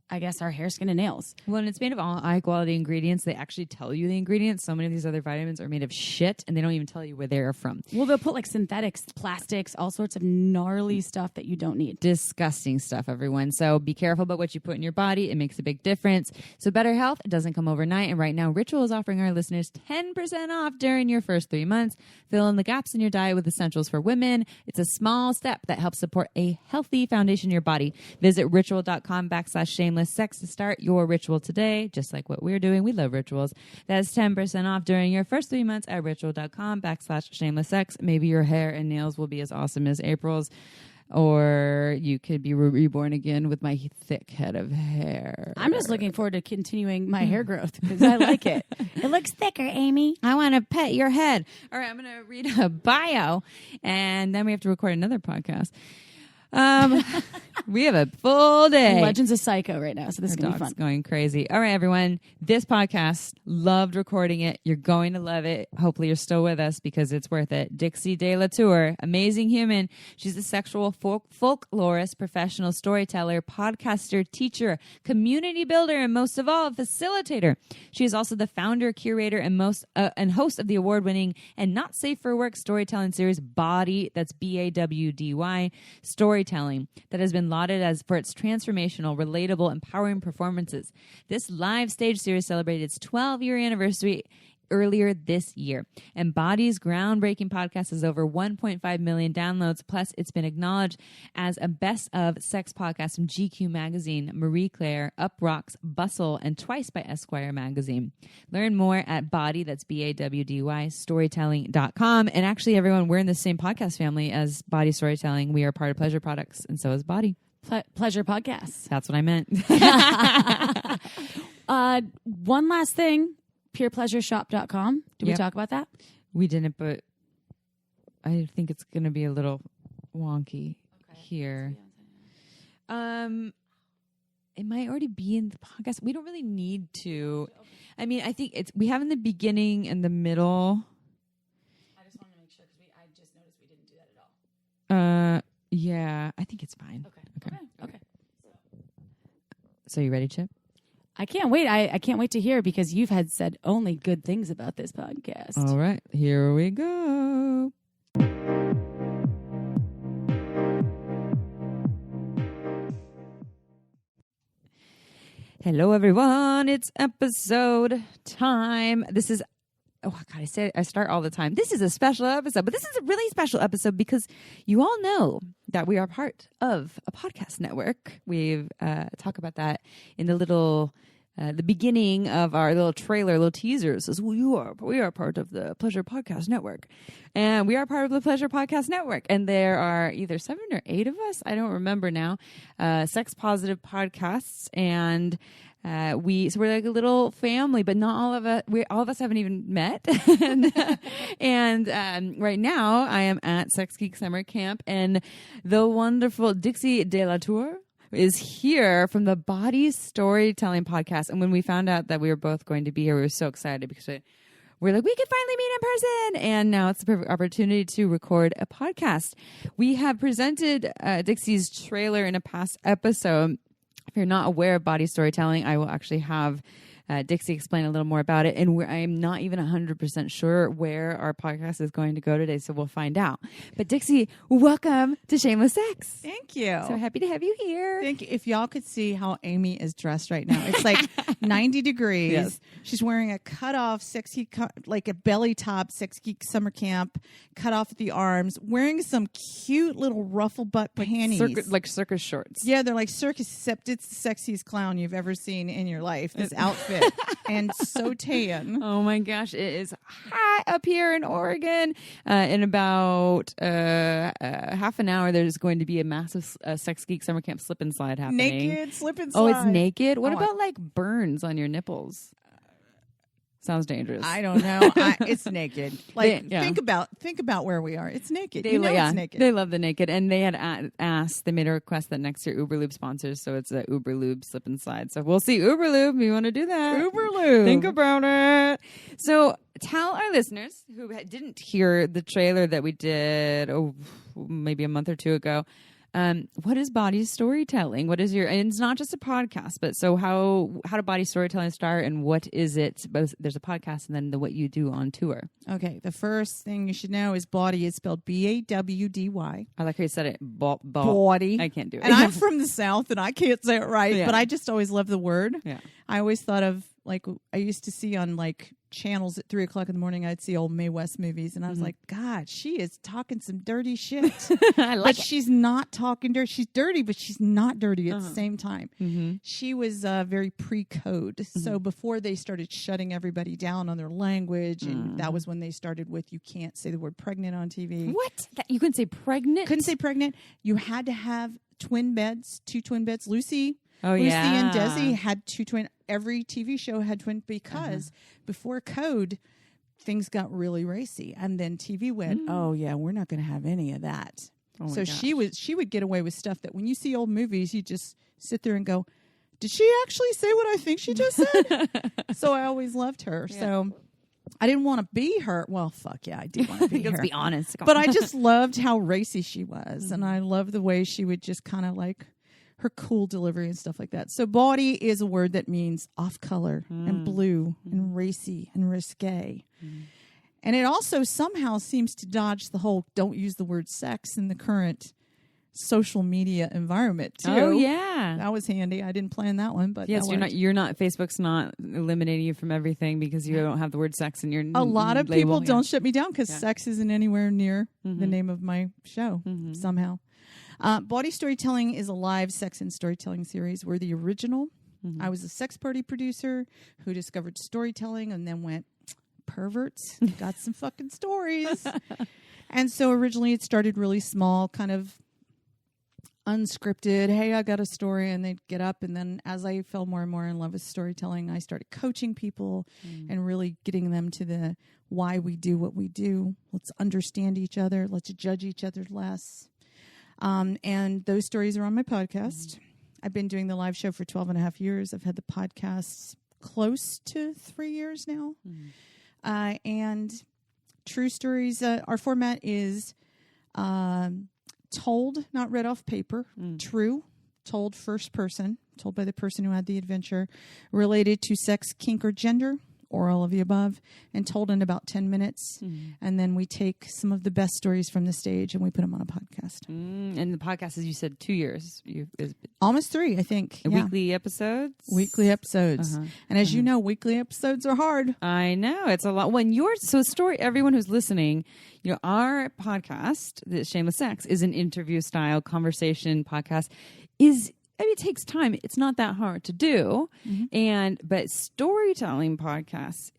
I guess, our hair, skin, and nails. Well, and it's made of all high quality ingredients. They actually tell you the ingredients. So many of these other vitamins are made of shit, and they don't even tell you where they're from. Well, they'll put like synthetics, plastics, all sorts of gnarly stuff that you don't need. Disgusting stuff, everyone. So be careful about what you put in your body. It makes a big difference. So better health, it doesn't come overnight. And right now, Ritual is offering our listeners 10% off during your first 3 months. Fill in the gaps in your diet with essentials for women. It's a small step that helps support a healthy foundation in your body. Visit ritual.com/shamelesssex to start your ritual today, just like what we're doing. We love rituals. That's 10% off during your first 3 months at ritual.com/shamelesssex. Maybe your hair and nails will be as awesome as April's, or you could be reborn again with my thick head of hair. I'm just looking forward to continuing my hair growth because I like it. It looks thicker, Amy. I want to pet your head. All right, I'm going to read a bio, and then we have to record another podcast. We have a full day. Legends of Psycho right now, so this is going to be fun. Going crazy. All right, everyone. This podcast, loved recording it. You're going to love it. Hopefully you're still with us because it's worth it. Dixie De La Tour, amazing human. She's a sexual folklorist, professional storyteller, podcaster, teacher, community builder, and most of all, a facilitator. She is also the founder, curator, and host of the award-winning and not safe for work storytelling series Bawdy, that's BAWDY, Storytelling, that has been lauded as for its transformational, relatable, empowering performances. This live stage series celebrated its 12-year anniversary earlier this year. And Bawdy's groundbreaking podcast has over 1.5 million downloads. Plus, it's been acknowledged as a best of sex podcast from GQ magazine, Marie Claire, Up Rocks, Bustle, and twice by Esquire magazine. Learn more at Bawdy, that's BAWDY, storytelling.com. And actually, everyone, we're in the same podcast family as Bawdy Storytelling. We are part of Pleasure Products, and so is Bawdy. Pleasure Podcasts. That's what I meant. One last thing. PurePleasureShop.com. Did we talk about that? We didn't, but I think it's going to be a little wonky here. It might already be in the podcast. We don't really need to. Okay. I mean, I think we have in the beginning and the middle. I just wanted to make sure because I just noticed we didn't do that at all. Yeah, I think it's fine. Okay. So you ready, Chip? I can't wait. I can't wait to hear because you've had said only good things about this podcast. All right, here we go. Hello, everyone. It's episode time. This is, oh, God, I start all the time. This is a special episode, but this is a really special episode because you all know that we are part of a podcast network. We've talked about that in the little... the beginning of our little trailer, little teaser says, we are part of the Pleasure Podcast Network. And we are part of the Pleasure Podcast Network. And there are either 7 or 8 of us, I don't remember now, sex positive podcasts. And so we're like a little family, but not all of us, all of us haven't even met. and right now I am at Sex Geek Summer Camp, and the wonderful Dixie De La Tour is here from the Bawdy Storytelling podcast. And when we found out that we were both going to be here, we were so excited because we're like, we could finally meet in person. And now it's the perfect opportunity to record a podcast. We have presented Dixie's trailer in a past episode. If you're not aware of Bawdy Storytelling, I will actually have Dixie explain a little more about it. And I am not even 100% sure where our podcast is going to go today, so we'll find out. But Dixie, welcome to Shameless Sex. Thank you. So happy to have you here. Thank you. If y'all could see how Amy is dressed right now, it's like 90 degrees. Yes. She's wearing a cut-off like a belly top Sex Geek Summer Camp, cut off at the arms, wearing some cute little ruffle butt panties. Like circus shorts. Yeah, they're like circus, except it's the sexiest clown you've ever seen in your life, this outfit. And so tan. Oh my gosh, it is hot up here in Oregon. In about half an hour, there's going to be a massive Sex Geek Summer Camp slip and slide happening. Naked slip and slide. Oh, it's naked? What about like burns on your nipples? Sounds dangerous. I don't know. It's naked. Like think about where we are. It's naked. It's naked. They love the naked, and they had asked. They made a request that next year Uberlube sponsors, so it's a Uberlube slip and slide. So we'll see Uberlube. We want to do that. Uberlube. Think about it. So tell our listeners who didn't hear the trailer that we did maybe a month or two ago. What is Bawdy Storytelling? What is and it's not just a podcast, but so how did Bawdy Storytelling start, and what is it? Both, there's a podcast and then what you do on tour. Okay, the first thing you should know is Bawdy is spelled Bawdy. I like how you said it. Bawdy. I can't do it. And I'm from the South, and I can't say it right, but I just always love the word. Yeah. I always thought of, like, I used to see on, like, channels at 3:00 in the morning, I'd see old Mae West movies, and I was like, God, she is talking some dirty shit. But she's not talking dirty. She's dirty, but she's not dirty at the same time. She was very pre-code. So before they started shutting everybody down on their language, and that was when they started with, you can't say the word pregnant on TV. What? You couldn't say pregnant? Couldn't say pregnant. You had to have two twin beds. Lucy and Desi had two twin. Every TV show had twin, because before code, things got really racy, and then TV went, "Oh yeah, we're not going to have any of that." So she would get away with stuff that when you see old movies, you just sit there and go, "Did she actually say what I think she just said?" So I always loved her. Yeah. So I didn't want to be her. Well, fuck yeah, I did want to be her. Let's be honest. But I just loved how racy she was, and I loved the way she would just kind of like her cool delivery and stuff like that. So Bawdy is a word that means off color and blue and racy and risque. And it also somehow seems to dodge the whole don't use the word sex in the current social media environment too. Oh yeah. That was handy. I didn't plan that one, but yes, you're not Facebook's not eliminating you from everything because you don't have the word sex in your a lot of people don't shut me down because sex isn't anywhere near the name of my show somehow. Bawdy Storytelling is a live sex and storytelling series. We're the original. I was a sex party producer who discovered storytelling and then went, perverts, got some fucking stories. And so originally it started really small, kind of unscripted. Hey, I got a story, and they'd get up. And then as I fell more and more in love with storytelling, I started coaching people and really getting them to the why we do what we do. Let's understand each other. Let's judge each other less. And those stories are on my podcast. I've been doing the live show for 12 and a half years. I've had the podcasts close to 3 years now. And true stories, our format is told, not read off paper, true, told first person, told by the person who had the adventure, related to sex, kink, or gender, or all of the above, and told in about 10 minutes. And then we take some of the best stories from the stage and we put them on a podcast. And the podcast, as you said, 2 years. Almost 3, I think. Weekly episodes? Weekly episodes. And as you know, weekly episodes are hard. I know. It's a lot. Everyone who's listening, our podcast, the Shameless Sex, is an interview style conversation podcast. It takes time. It's not that hard to do. But storytelling podcasts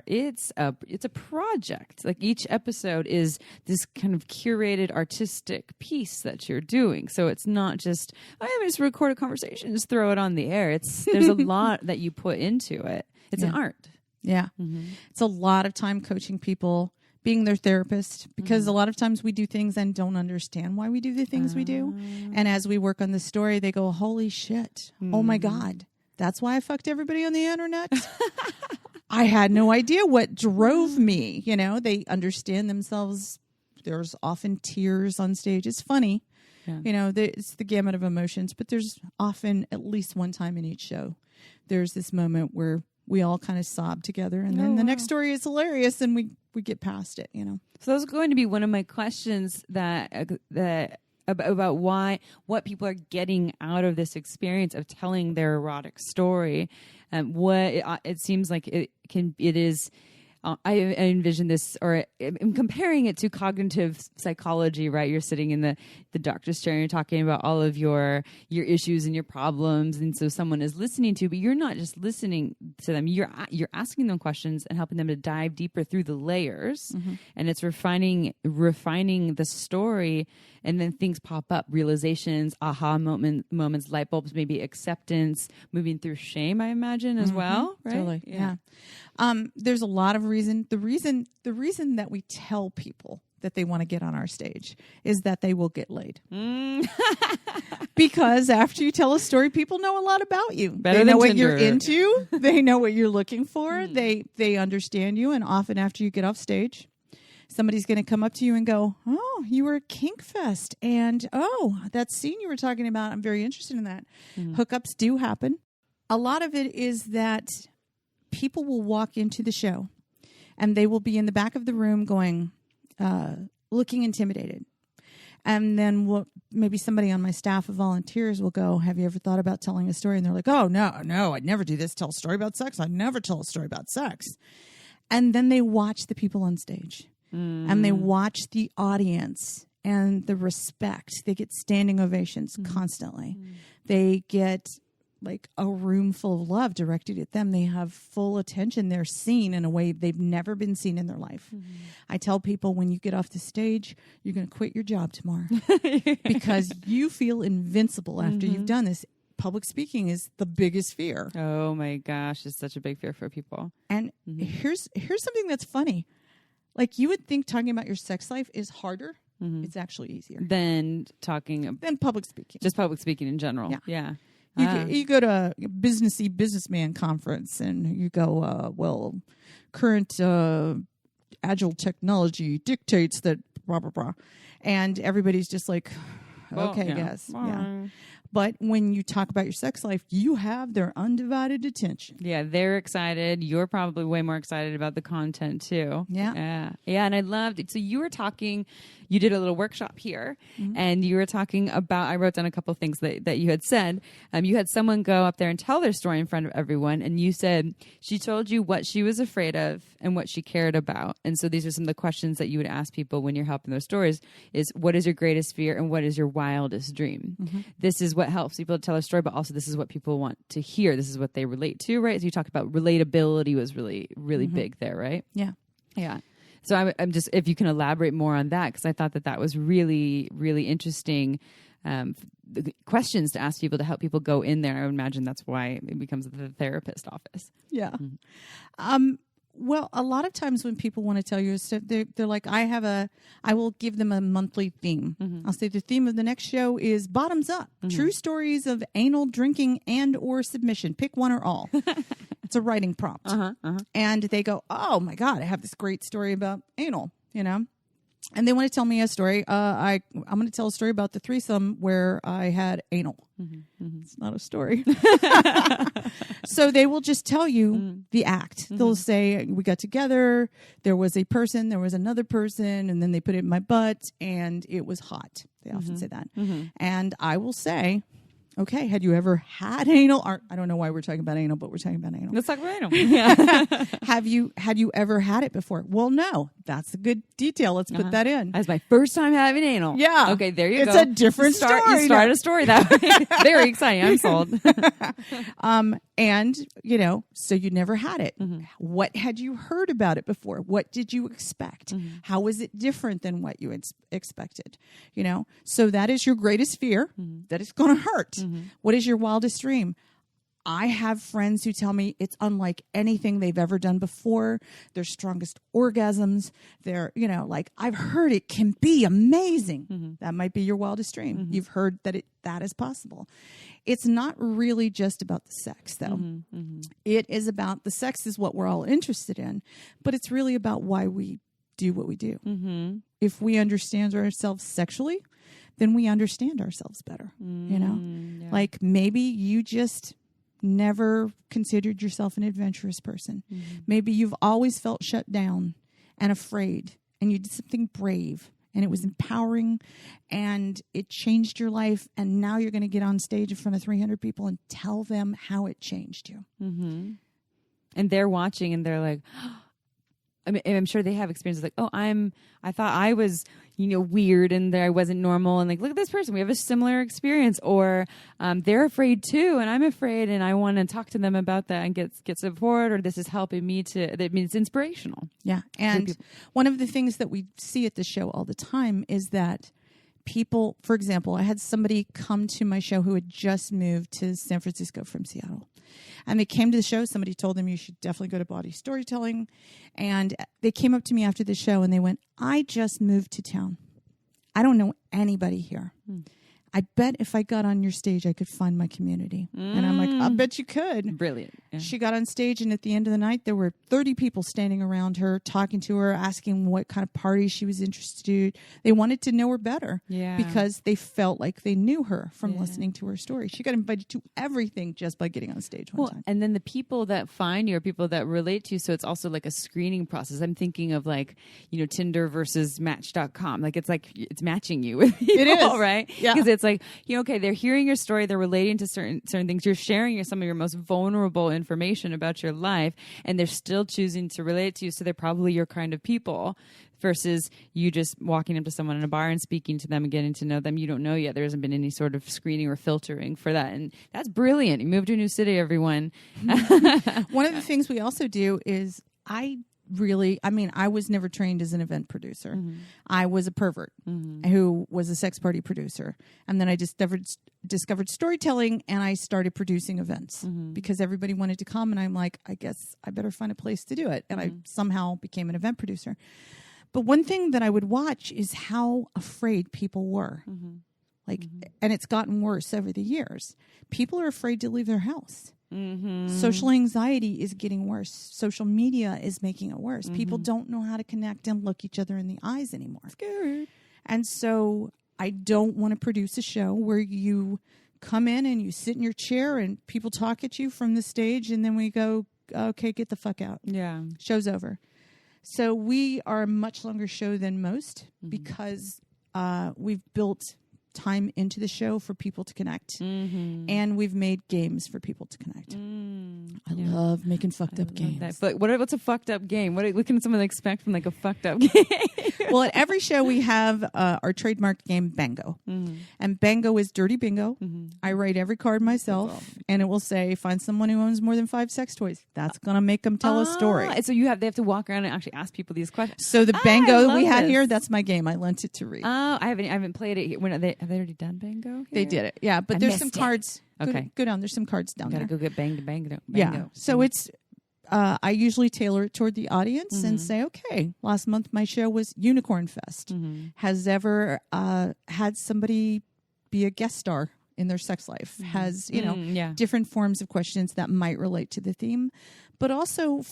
it's a project. Like each episode is this kind of curated artistic piece that you're doing. So it's not just, just record a conversation, just throw it on the air. There's a lot that you put into it. It's an art. Yeah. It's a lot of time coaching people, being their therapist, because a lot of times we do things and don't understand why we do the things we do. And as we work on the story, they go, holy shit. Oh my God. That's why I fucked everybody on the internet. I had no idea what drove me. They understand themselves. There's often tears on stage. It's funny. Yeah. It's the gamut of emotions, but there's often at least one time in each show, there's this moment where we all kind of sob together, and then the next story is hilarious, and we get past it, So that's going to be one of my questions about what people are getting out of this experience of telling their erotic story, and what it seems like it is. I envision this, or I'm comparing it to cognitive psychology, right? You're sitting in the doctor's chair and you're talking about all of your issues and your problems. And so someone is listening to you, but you're not just listening to them. You're asking them questions and helping them to dive deeper through the layers. And it's refining the story. And then things pop up, realizations, aha moments, light bulbs, maybe acceptance, moving through shame, I imagine, as well. Right? Totally. Yeah. There's a lot of reason. The reason that we tell people that they want to get on our stage is that they will get laid. Because after you tell a story, people know a lot about you. They know what you're into. They know what you're looking for. They understand you. And often after you get off stage, somebody's going to come up to you and go, oh, you were at Kink Fest. And, that scene you were talking about, I'm very interested in that. Hookups do happen. A lot of it is that people will walk into the show and they will be in the back of the room going, looking intimidated. And then maybe somebody on my staff of volunteers will go, have you ever thought about telling a story? And they're like, oh, no, I'd never do this. Tell a story about sex. I'd never tell a story about sex. And then they watch the people on stage and they watch the audience and the respect. They get standing ovations constantly. They get like a room full of love directed at them. They have full attention. They're seen in a way they've never been seen in their life. I tell people when you get off the stage, you're going to quit your job tomorrow because you feel invincible after you've done this. Public speaking is the biggest fear. Oh my gosh, it's such a big fear for people. And here's something that's funny. Like you would think talking about your sex life is harder. It's actually easier than public speaking. Just public speaking in general. Yeah. You go to a businessman conference and you go, current agile technology dictates that blah, blah, blah. And everybody's just like, okay, guess. Yeah. But when you talk about your sex life, you have their undivided attention. Yeah, they're excited. You're probably way more excited about the content too. Yeah. Yeah, and I loved it. So you were talking, you did a little workshop here, and you were talking about, I wrote down a couple of things that you had said. You had someone go up there and tell their story in front of everyone, and you said she told you what she was afraid of and what she cared about. And so these are some of the questions that you would ask people when you're helping their stories is, what is your greatest fear and what is your wildest dream? This is what helps people to tell a story, but also this is what people want to hear. This is what they relate to, right? So you talked about relatability was really, really big there, right? Yeah. Yeah. So I'm just, if you can elaborate more on that, because I thought that was really, really interesting the questions to ask people to help people go in there. I would imagine that's why it becomes the therapist office. Yeah. Well, a lot of times when people want to tell you stuff, they're like, I will give them a monthly theme. I'll say the theme of the next show is bottoms up, true stories of anal drinking and or submission. Pick one or all. It's a writing prompt. And they go, oh my God, I have this great story about anal, and they want to tell me a story. I'm going to tell a story about the threesome where I had anal. It's not a story. So they will just tell you the act. They'll say, we got together, there was a person, there was another person, and then they put it in my butt, and it was hot. They often say that. And I will say, okay, had you ever had anal? I don't know why we're talking about anal, but we're talking about anal. Let's talk about anal. Had you ever had it before? Well, no. That's a good detail. Let's put that in. That's my first time having anal. Yeah. Okay, there you go. It's a different story. You start a story that way. Very exciting. I'm sold. And, so you never had it. What had you heard about it before? What did you expect? How was it different than what you expected? So that is your greatest fear, that it's going to hurt. What is your wildest dream? I have friends who tell me it's unlike anything they've ever done before. Their strongest orgasms. They're, I've heard it can be amazing. That might be your wildest dream. You've heard that is possible. It's not really just about the sex, though. It is about, the sex is what we're all interested in, but it's really about why we do what we do. If we understand ourselves sexually, then we understand ourselves better. Like maybe you just never considered yourself an adventurous person. Maybe you've always felt shut down and afraid, and you did something brave, and it was empowering, and it changed your life, and now you're going to get on stage in front of 300 people and tell them how it changed you. And they're watching, and they're like, I'm sure they have experiences like, I thought I was, weird and I wasn't normal. And like, look at this person. We have a similar experience. Or they're afraid too. And I'm afraid. And I want to talk to them about that and get support. Or this is helping me it's inspirational. Yeah. And one of the things that we see at the show all the time is that people, for example, I had somebody come to my show who had just moved to San Francisco from Seattle. And they came to the show. Somebody told them, you should definitely go to Bawdy Storytelling. And they came up to me after the show and they went, I just moved to town. I don't know anybody here. I bet if I got on your stage, I could find my community. And I'm like, I bet you could. Brilliant. Yeah. She got on stage, and at the end of the night, there were 30 people standing around her, talking to her, asking what kind of party she was interested in. They wanted to know her better because they felt like they knew her from listening to her story. She got invited to everything just by getting on stage one time. And then the people that find you are people that relate to you, so it's also like a screening process. I'm thinking of like, Tinder versus Match.com. Like it's matching you with people, it is. Right? Yeah. Because it's like, okay, they're hearing your story, they're relating to certain things. You're sharing some of your most vulnerable information about your life, and they're still choosing to relate to you, so they're probably your kind of people. Versus you just walking up to someone in a bar and speaking to them and getting to know them. You don't know yet. There hasn't been any sort of screening or filtering for that. And that's brilliant. You moved to a new city, everyone. One of the things we also do is I was never trained as an event producer. Mm-hmm. I was a pervert who was a sex party producer. And then I discovered storytelling, and I started producing events because everybody wanted to come. And I'm like, I guess I better find a place to do it. And I somehow became an event producer. But one thing that I would watch is how afraid people were. And it's gotten worse over the years. People are afraid to leave their house. Social anxiety is getting worse. Social media is making it worse. People don't know how to connect and look each other in the eyes anymore. Scared. And so I don't want to produce a show where you come in and you sit in your chair and people talk at you from the stage, and then we go, okay, get the fuck out. Yeah. Show's over. So we are a much longer show than most because we've built time into the show for people to connect, and we've made games for people to connect. I love making fucked up games. That. But what's a fucked up game? What can someone expect from like a fucked up game? Well, at every show we have our trademarked game Bango, and Bango is dirty bingo. I write every card myself, and it will say, find someone who owns more than 5 sex toys. That's gonna make them tell a story. So they have to walk around and actually ask people these questions. So the Bango we had here, that's my game. I lent it to Reed. Oh, I haven't played it. Have they already done Bango here? They did it, yeah. But there's some cards. Okay, go down. There's some cards down there. Gotta go get Bango. Yeah. So it's. I usually tailor it toward the audience and say, okay, last month my show was Unicorn Fest. Has ever had somebody be a guest star in their sex life? Has, different forms of questions that might relate to the theme. But also,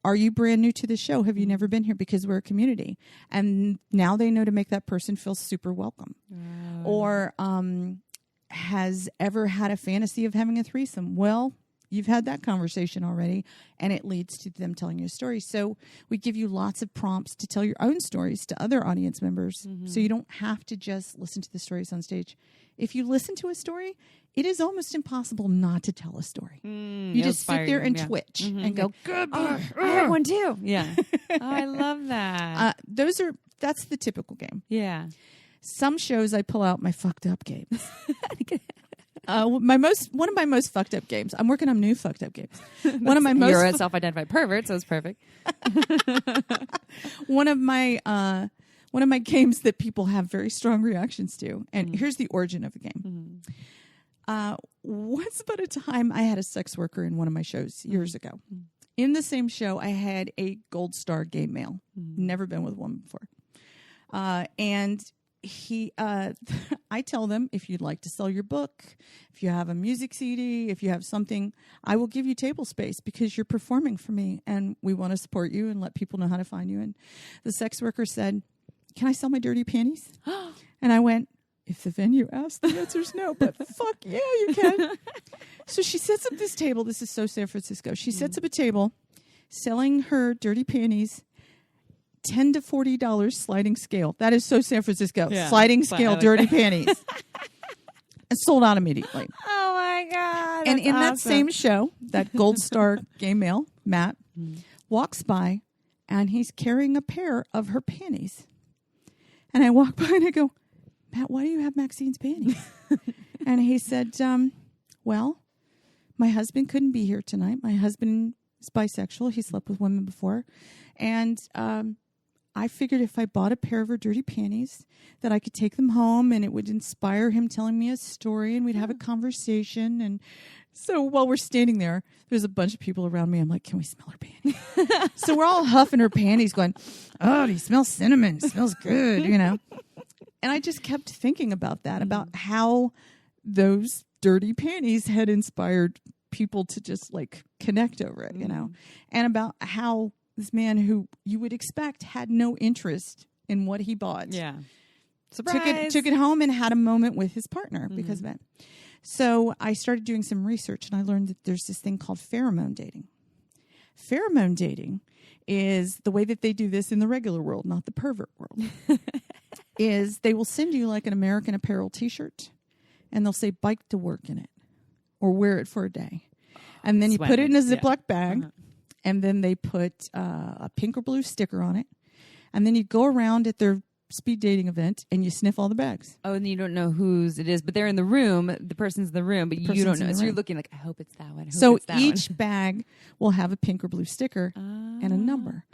are you brand new to the show? Have you never been here? Because we're a community. And now they know to make that person feel super welcome. Or has ever had a fantasy of having a threesome? Well, you've had that conversation already, and it leads to them telling you a story. So we give you lots of prompts to tell your own stories to other audience members, so you don't have to just listen to the stories on stage. If you listen to a story, it is almost impossible not to tell a story. You just sit there and twitch and go, good boy. I have one too. Yeah. I love that. That's the typical game. Yeah. Some shows I pull out my fucked up games. One of my most fucked up games. I'm working on new fucked up games. You're a self-identified pervert, so it's perfect. One of my games that people have very strong reactions to, and here's the origin of the game. Once upon a time, I had a sex worker in one of my shows years ago. In the same show, I had a gold star gay male. Never been with a woman before, and I tell them, if you'd like to sell your book, if you have a music CD, if you have something, I will give you table space because you're performing for me and we want to support you and let people know how to find you. And the sex worker said, can I sell my dirty panties? And I went, if the venue asks, the answer's no, but fuck yeah, you can. So she sets up this table. This is so San Francisco. She sets up a table selling her dirty panties, $10 to $40 sliding scale. That is so San Francisco. Yeah. Sliding scale, dirty panties. And sold out immediately. Oh my God. And in that same show, that gold star gay male, Matt, walks by and he's carrying a pair of her panties. And I walk by and I go, Matt, why do you have Maxine's panties? And he said, well, my husband couldn't be here tonight. My husband is bisexual. He slept with women before. And I figured if I bought a pair of her dirty panties that I could take them home and it would inspire him telling me a story and we'd have a conversation. And so while we're standing there, there's a bunch of people around me. I'm like, can we smell her panties? So we're all huffing her panties going, oh, do you smell cinnamon? It smells good, And I just kept thinking about that, about how those dirty panties had inspired people to just like connect over it, you know, and about how this man who you would expect had no interest in what he bought. Yeah. Surprise. Took it home and had a moment with his partner because of it. So I started doing some research and I learned that there's this thing called pheromone dating. Pheromone dating is the way that they do this in the regular world, not the pervert world, is they will send you like an American Apparel t-shirt and they'll say bike to work in it or wear it for a day. And then you put it in a Ziploc bag and then they put a pink or blue sticker on it. And then you go around at their speed dating event and you sniff all the bags. Oh, and you don't know whose it is, but they're in the room. The person's in the room, but you don't know. So you're looking like, I hope it's that one. So each bag will have a pink or blue sticker and a number.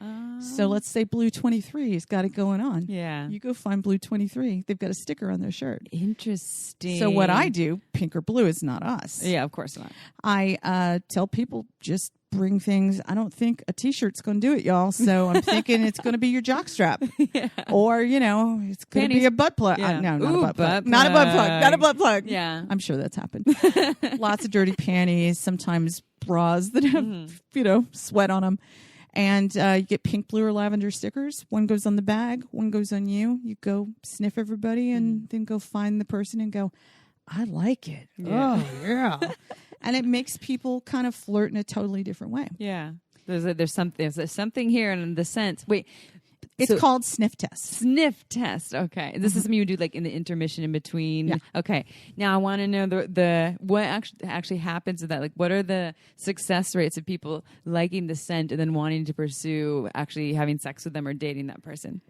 So let's say blue 23 has got it going on. Yeah. You go find blue 23. They've got a sticker on their shirt. Interesting. So what I do, pink or blue is not us. Yeah, of course not. I tell people just bring things. I don't think a t-shirt's going to do it, y'all. So I'm thinking it's going to be your jockstrap. Or, you know, it's going to be a butt plug. Yeah. No, not a butt plug. Not a butt plug. Not a butt plug. Yeah. I'm sure that's happened. Lots of dirty panties, sometimes bras that have, you know, sweat on them. And you get pink, blue, or lavender stickers. One goes on the bag. One goes on you. You go sniff everybody and then go find the person and go, I like it. Yeah. Oh, yeah. And it makes people kind of flirt in a totally different way. Yeah. There's something here in the sense. Wait. It's called Sniff Test. Sniff Test. Okay. This is something you do like in the intermission in between. Yeah. Okay. Now I want to know the what actually happens to that. Like what are the success rates of people liking the scent and then wanting to pursue actually having sex with them or dating that person?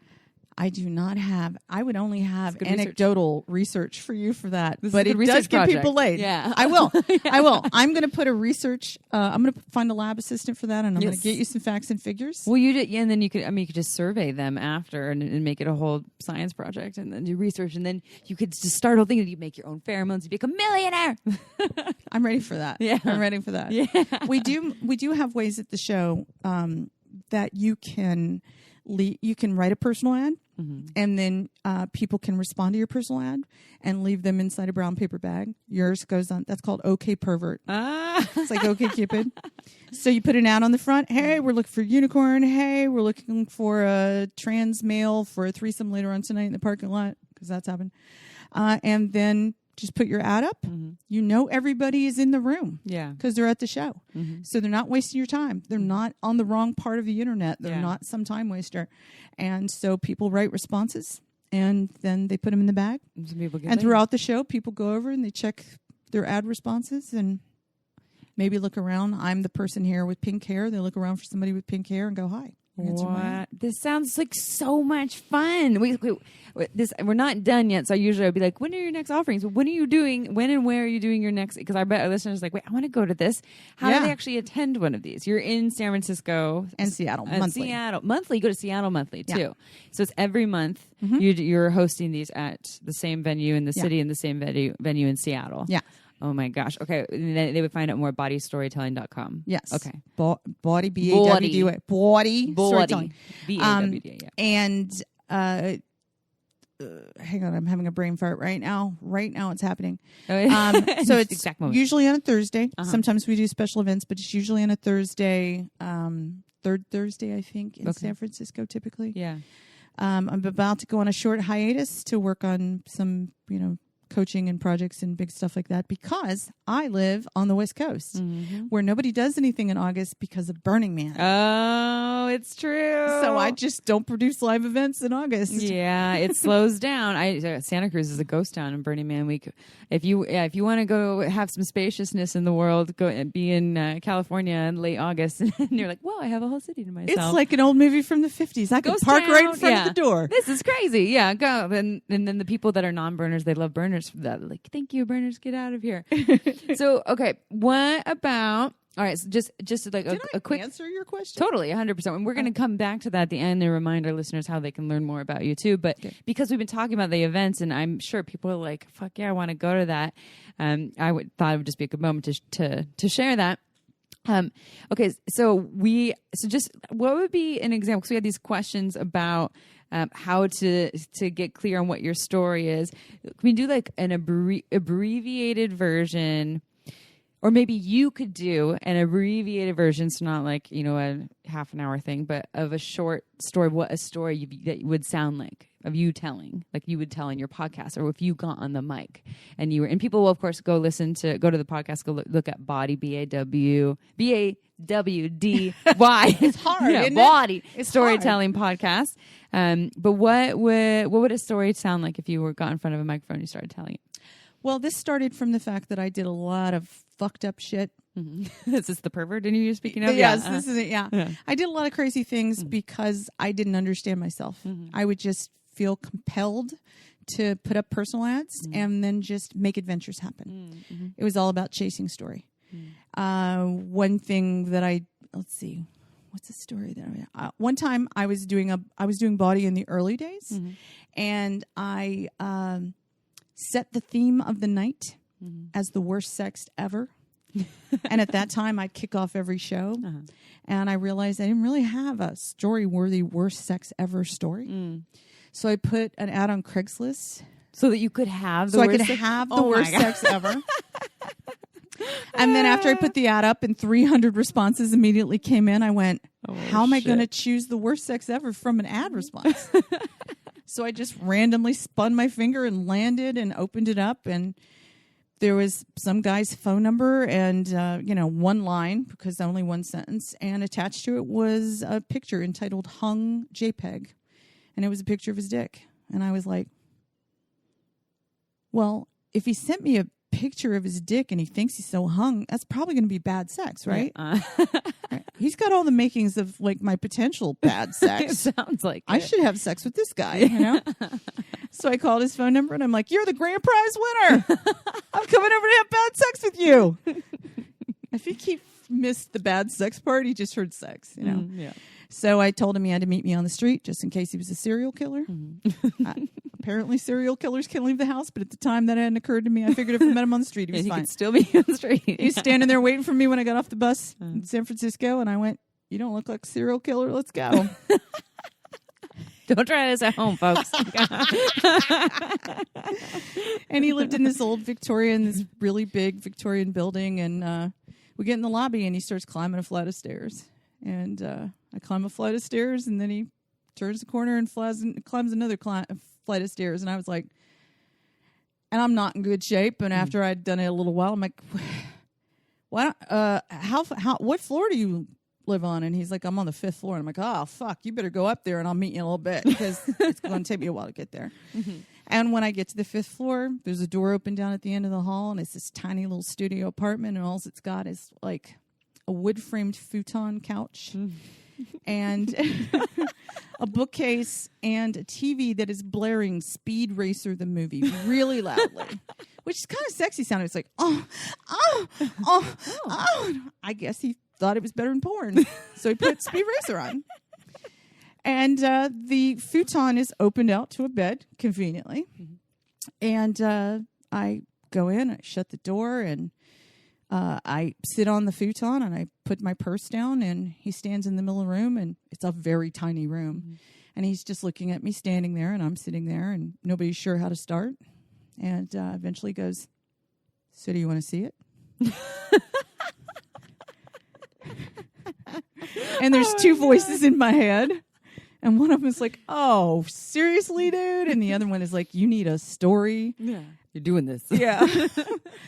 I do not have. I would only have anecdotal research for you for that. But it does get people laid. Yeah, I will. Yeah. I will. I'm going to put a research. I'm going to find a lab assistant for that, and I'm going to get you some facts and figures. Well, you did, yeah, and then you could. I mean, you could just survey them after and make it a whole science project, and then do research, and then you could just start a whole thing. And you make your own pheromones. You become a millionaire. I'm ready for that. Yeah, I'm ready for that. Yeah, we do have ways at the show that you can write a personal ad. Mm-hmm. And then people can respond to your personal ad and leave them inside a brown paper bag. Yours goes on. That's called OK Pervert. It's like OK Cupid. So you put an ad on the front. Hey, we're looking for unicorn. Hey, we're looking for a trans male for a threesome later on tonight in the parking lot because that's happened. And then just put your ad up. Mm-hmm. You know everybody is in the room. Yeah. Because they're at the show. Mm-hmm. So they're not wasting your time. They're not on the wrong part of the internet. They're not some time waster. And so people write responses and then they put them in the bag. And throughout the show, people go over and they check their ad responses and maybe look around. I'm the person here with pink hair. They look around for somebody with pink hair and go, hi. What? This sounds like so much fun. We're not done yet, so usually I'd be like, when are your next offerings? When are you doing, when and where are you doing your next? Because I bet our listeners are like, wait, I want to go to this. How do they actually attend one of these? You're in San Francisco. And Seattle, monthly. Monthly. You go to Seattle monthly, too. Yeah. So it's every month you're hosting these at the same venue in the city and the same venue in Seattle. Yeah. Oh my gosh. Okay. And then they would find out more at bodystorytelling.com. Yes. Okay. Bawdy, B-A-W-D-Y. Bawdy Storytelling. B-A-W-D, yeah. And hang on, I'm having a brain fart right now. Right now it's happening. So it's usually on a Thursday. Sometimes we do special events, but it's usually on a Thursday, third Thursday, I think, in San Francisco typically. Yeah. I'm about to go on a short hiatus to work on some, coaching and projects and big stuff like that because I live on the West Coast where nobody does anything in August because of Burning Man. Oh, it's true. So I just don't produce live events in August. Yeah, it slows down. Santa Cruz is a ghost town in Burning Man week. If you want to go have some spaciousness in the world, go and be in California in late August, and you're like, "Whoa, I have a whole city to myself." It's like an old movie from the 50s. I could park right in front of the door. This is crazy. Yeah, go. And then the people that are non-burners, they love burners for that. Like, thank you, burners, get out of here. So, okay, what about? All right, so just like a quick answer your question. Totally, 100%. And we're going to come back to that at the end and remind our listeners how they can learn more about you too. But because we've been talking about the events, and I'm sure people are like, "Fuck yeah, I want to go to that." Thought it would just be a good moment to share that. Okay, so just what would be an example? Because we had these questions about how to get clear on what your story is. Can we do like an abbreviated version, or maybe you could do an abbreviated version, so not like a half an hour thing, but of a short story. What a story that would sound like of you telling, like you would tell in your podcast, or if you got on the mic and you were. And people will of course go to the podcast, go look at Bawdy BAWDY. It's hard. Yeah, Bawdy Storytelling podcast. But what would a story sound like if you got in front of a microphone and you started telling it? Well, this started from the fact that I did a lot of fucked up shit. Mm-hmm. Is this the pervert in you you're speaking of? Yes, this is it. Yeah. I did a lot of crazy things because I didn't understand myself. I would just feel compelled to put up personal ads and then just make adventures happen. It was all about chasing story. One thing that let's see, what's the story that one time I was doing Bawdy in the early days, and I set the theme of the night as the worst sex ever. And at that time, I'd kick off every show, and I realized I didn't really have a story-worthy worst sex ever story. So I put an ad on Craigslist so that you could have the worst sex ever. And then after I put the ad up and 300 responses immediately came in, I went, how am I going to choose the worst sex ever from an ad response? So I just randomly spun my finger and landed and opened it up, and there was some guy's phone number and, one line, because only one sentence, and attached to it was a picture entitled Hung JPEG. And it was a picture of his dick. And I was like, well, if he sent me a picture of his dick and he thinks he's so hung, that's probably going to be bad sex, right? Right. He's got all the makings of like my potential bad sex. It sounds like I should have sex with this guy, So I called his phone number and I'm like, you're the grand prize winner. I'm coming over to have bad sex with you. I think he missed the bad sex part. He just heard sex, Yeah. So I told him he had to meet me on the street just in case he was a serial killer. Apparently serial killers can leave the house, but at the time that hadn't occurred to me. I figured if I met him on the street, he was fine. He could still be on the street. He was standing there waiting for me when I got off the bus in San Francisco, and I went, you don't look like a serial killer. Let's go. Don't try this at home, folks. And he lived in this old this really big Victorian building, and we get in the lobby, and he starts climbing a flight of stairs. And I climb a flight of stairs, and then he turns the corner and climbs another flight of stairs. And I was like, and I'm not in good shape. And after I'd done it a little while, I'm like, what floor do you live on? And he's like, I'm on the 5th floor. And I'm like, oh, fuck, you better go up there and I'll meet you in a little bit because it's going to take me a while to get there. And when I get to the 5th floor, there's a door open down at the end of the hall, and it's this tiny little studio apartment, and all it's got is like a wood-framed futon couch and a bookcase and a TV that is blaring Speed Racer the movie really loudly, which is kind of sexy sounding. It's like, oh. I guess he thought it was better than porn. So he put Speed Racer on. And the futon is opened out to a bed, conveniently. And I go in, I shut the door, and I sit on the futon, and I put my purse down, and he stands in the middle of the room, and it's a very tiny room. And he's just looking at me standing there, and I'm sitting there, and nobody's sure how to start. And eventually goes, so do you want to see it? And there's two voices in my head. And one of them is like, oh, seriously, dude? And the other one is like, you need a story? Yeah. You're doing this. Yeah.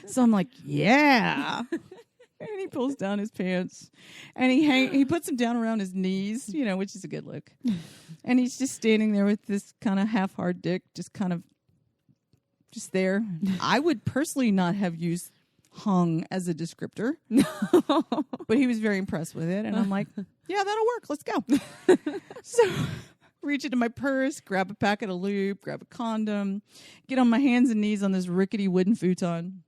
So I'm like, yeah. And he pulls down his pants. And he puts them down around his knees, which is a good look. And he's just standing there with this kind of half-hard dick, just there. I would personally not have used hung as a descriptor. But he was very impressed with it. And I'm like, yeah, that'll work. Let's go. So reach into my purse, grab a packet of lube, grab a condom, get on my hands and knees on this rickety wooden futon.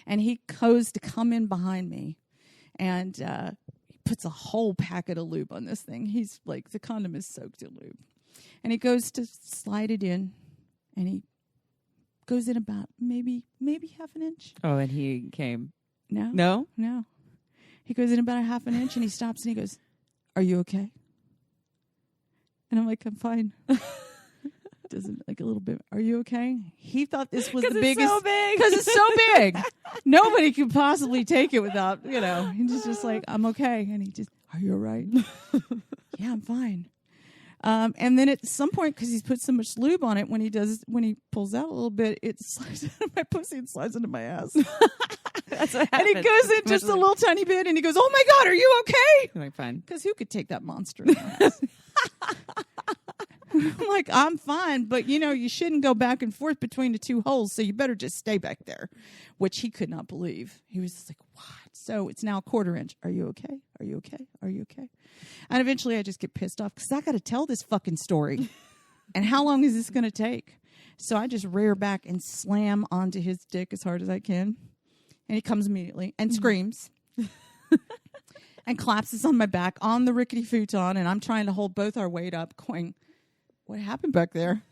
And he goes to come in behind me. And he puts a whole packet of lube on this thing. He's like, the condom is soaked in lube. And he goes to slide it in. And he goes in about maybe half an inch. Oh, and he came. No. No? No. He goes in about a half an inch and he stops and he goes, "Are you okay?" And I'm like, "I'm fine." Doesn't like a little bit. "Are you okay?" He thought this was the biggest. So big. Because it's so big. Nobody could possibly take it without, he's just like, "I'm okay." And he just, "Are you all right?" "Yeah, I'm fine." And then at some point, because he's put so much lube on it, when he pulls out a little bit, it slides out of my pussy and slides into my ass. That's what And it goes in just a little tiny bit, and he goes, "Oh my God, are you okay?" I'm like, fine. Because who could take that monster in their ass? I'm like, "I'm fine, but you shouldn't go back and forth between the two holes, so you better just stay back there," which he could not believe. He was just like, "What?" So it's now a 1/4 inch. "Are you okay? Are you okay? Are you okay?" And eventually I just get pissed off because I got to tell this fucking story. And how long is this going to take? So I just rear back and slam onto his dick as hard as I can. And he comes immediately and screams and collapses on my back on the rickety futon. And I'm trying to hold both our weight up going, "What happened back there?"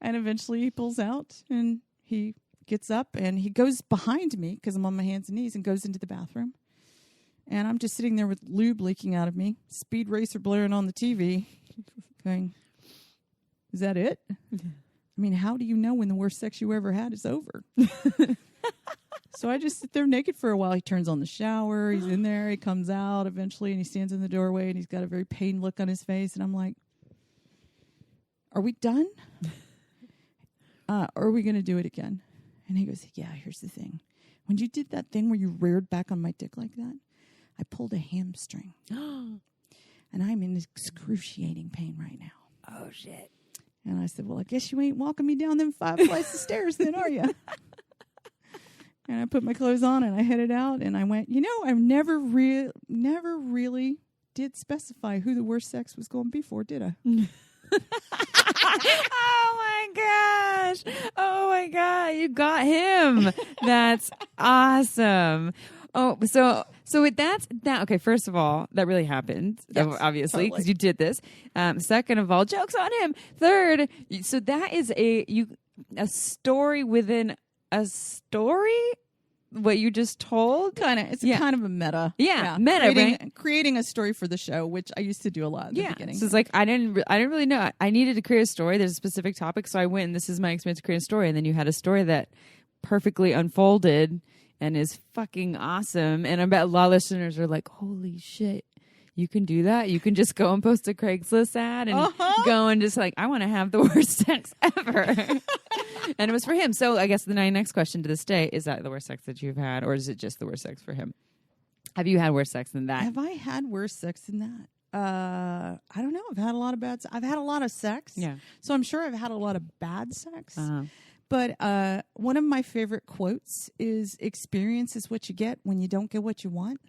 And eventually he pulls out and he gets up and he goes behind me because I'm on my hands and knees and goes into the bathroom. And I'm just sitting there with lube leaking out of me, Speed Racer blaring on the TV, going, "Is that it? I mean, how do you know when the worst sex you ever had is over?" So I just sit there naked for a while. He turns on the shower. He's in there. He comes out eventually, and he stands in the doorway, and he's got a very pained look on his face. And I'm like, "Are we done? Or are we going to do it again?" And he goes, "Yeah, here's the thing. When you did that thing where you reared back on my dick like that, I pulled a hamstring. And I'm in excruciating pain right now." Oh, shit. And I said, "Well, I guess you ain't walking me down them 5 flights of stairs then, are you?" And I put my clothes on and I headed out and I went, I've never really did specify who the worst sex was going to be for, did I? Oh my God. You got him. That's awesome. Oh, so that's that. Okay, first of all, that really happened, obviously, because you did this. Second of all, joke's on him. Third, so that is a story within a story. What you just told, it's kind of a meta, meta, creating a story for the show, which I used to do a lot in the beginning. So it's like I didn't really know. I needed to create a story. There's a specific topic, so I went, and this is my experience to create a story. And then you had a story that perfectly unfolded and is fucking awesome. And I bet a lot of listeners are like, "Holy shit, you can do that? You can just go and post a Craigslist ad and go and just like, I want to have the worst sex ever." And it was for him. So I guess the next question to this day, is that the worst sex that you've had, or is it just the worst sex for him? Have you had worse sex than that? Have I had worse sex than that? I don't know. I've had a lot of I've had a lot of sex. Yeah. So I'm sure I've had a lot of bad sex. But one of my favorite quotes is, "Experience is what you get when you don't get what you want."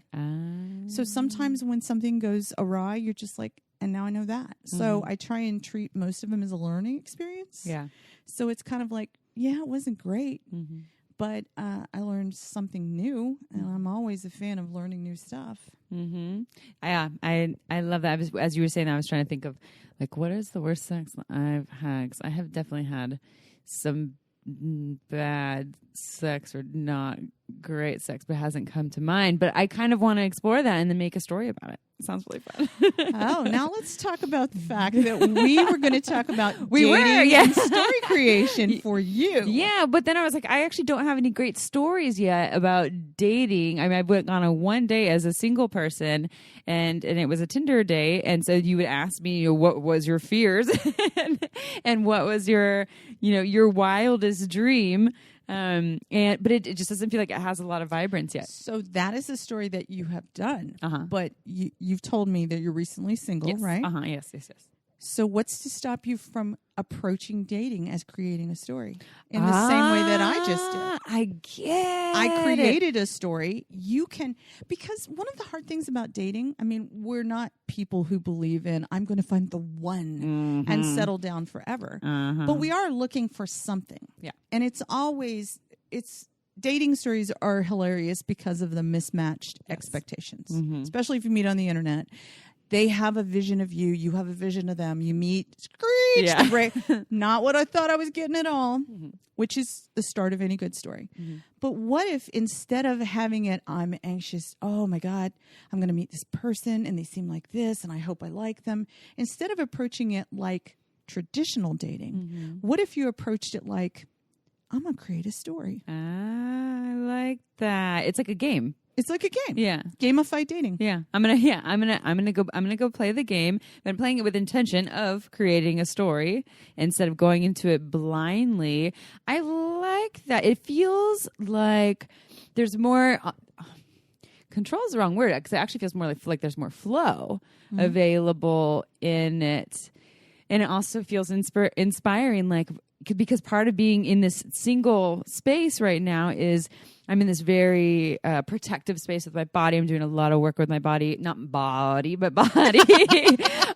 So sometimes when something goes awry, you're just like, "And now I know that." So I try and treat most of them as a learning experience. Yeah. So it's kind of like, yeah, it wasn't great, but I learned something new, and I'm always a fan of learning new stuff. Yeah, I love that. As you were saying, I was trying to think of like, what is the worst sex I've had? 'Cause I have definitely had some bad sex or not great sex, but it hasn't come to mind. But I kind of want to explore that and then make a story about it. It sounds really fun. Oh, now let's talk about the fact that we were going to talk about dating and story creation for you. Yeah, but then I was like, I actually don't have any great stories yet about dating. I mean, I went on a one day as a single person, and it was a Tinder date, and so you would ask me, what was your fears, and what was your wildest dream. But it just doesn't feel like it has a lot of vibrance yet. So that is a story that you have done. But you've told me that you're recently single, right? Yes. So what's to stop you from approaching dating as creating a story in the same way that I just did? I get I created a story. You can, because one of the hard things about dating, I mean, we're not people who believe in, I'm going to find the one and settle down forever. But we are looking for something. Yeah. And dating stories are hilarious because of the mismatched expectations, especially if you meet on the internet. They have a vision of you. You have a vision of them. You meet, reach Yeah. the break. Not what I thought I was getting at all, which is the start of any good story. But what if instead of having it, I'm anxious, oh my God, I'm going to meet this person and they seem like this and I hope I like them. Instead of approaching it like traditional dating, what if you approached it like, I'm going to create a story. I like that. It's like a game. It's like a game. Yeah. Gamified dating. Yeah. I'm gonna go play the game. But I'm playing it with intention of creating a story instead of going into it blindly. I like that. It feels like there's more control is the wrong word, because it actually feels more like there's more flow available in it. And it also feels inspiring, like, because part of being in this single space right now is I'm in this very protective space with my body. I'm doing a lot of work with my body, not body, but body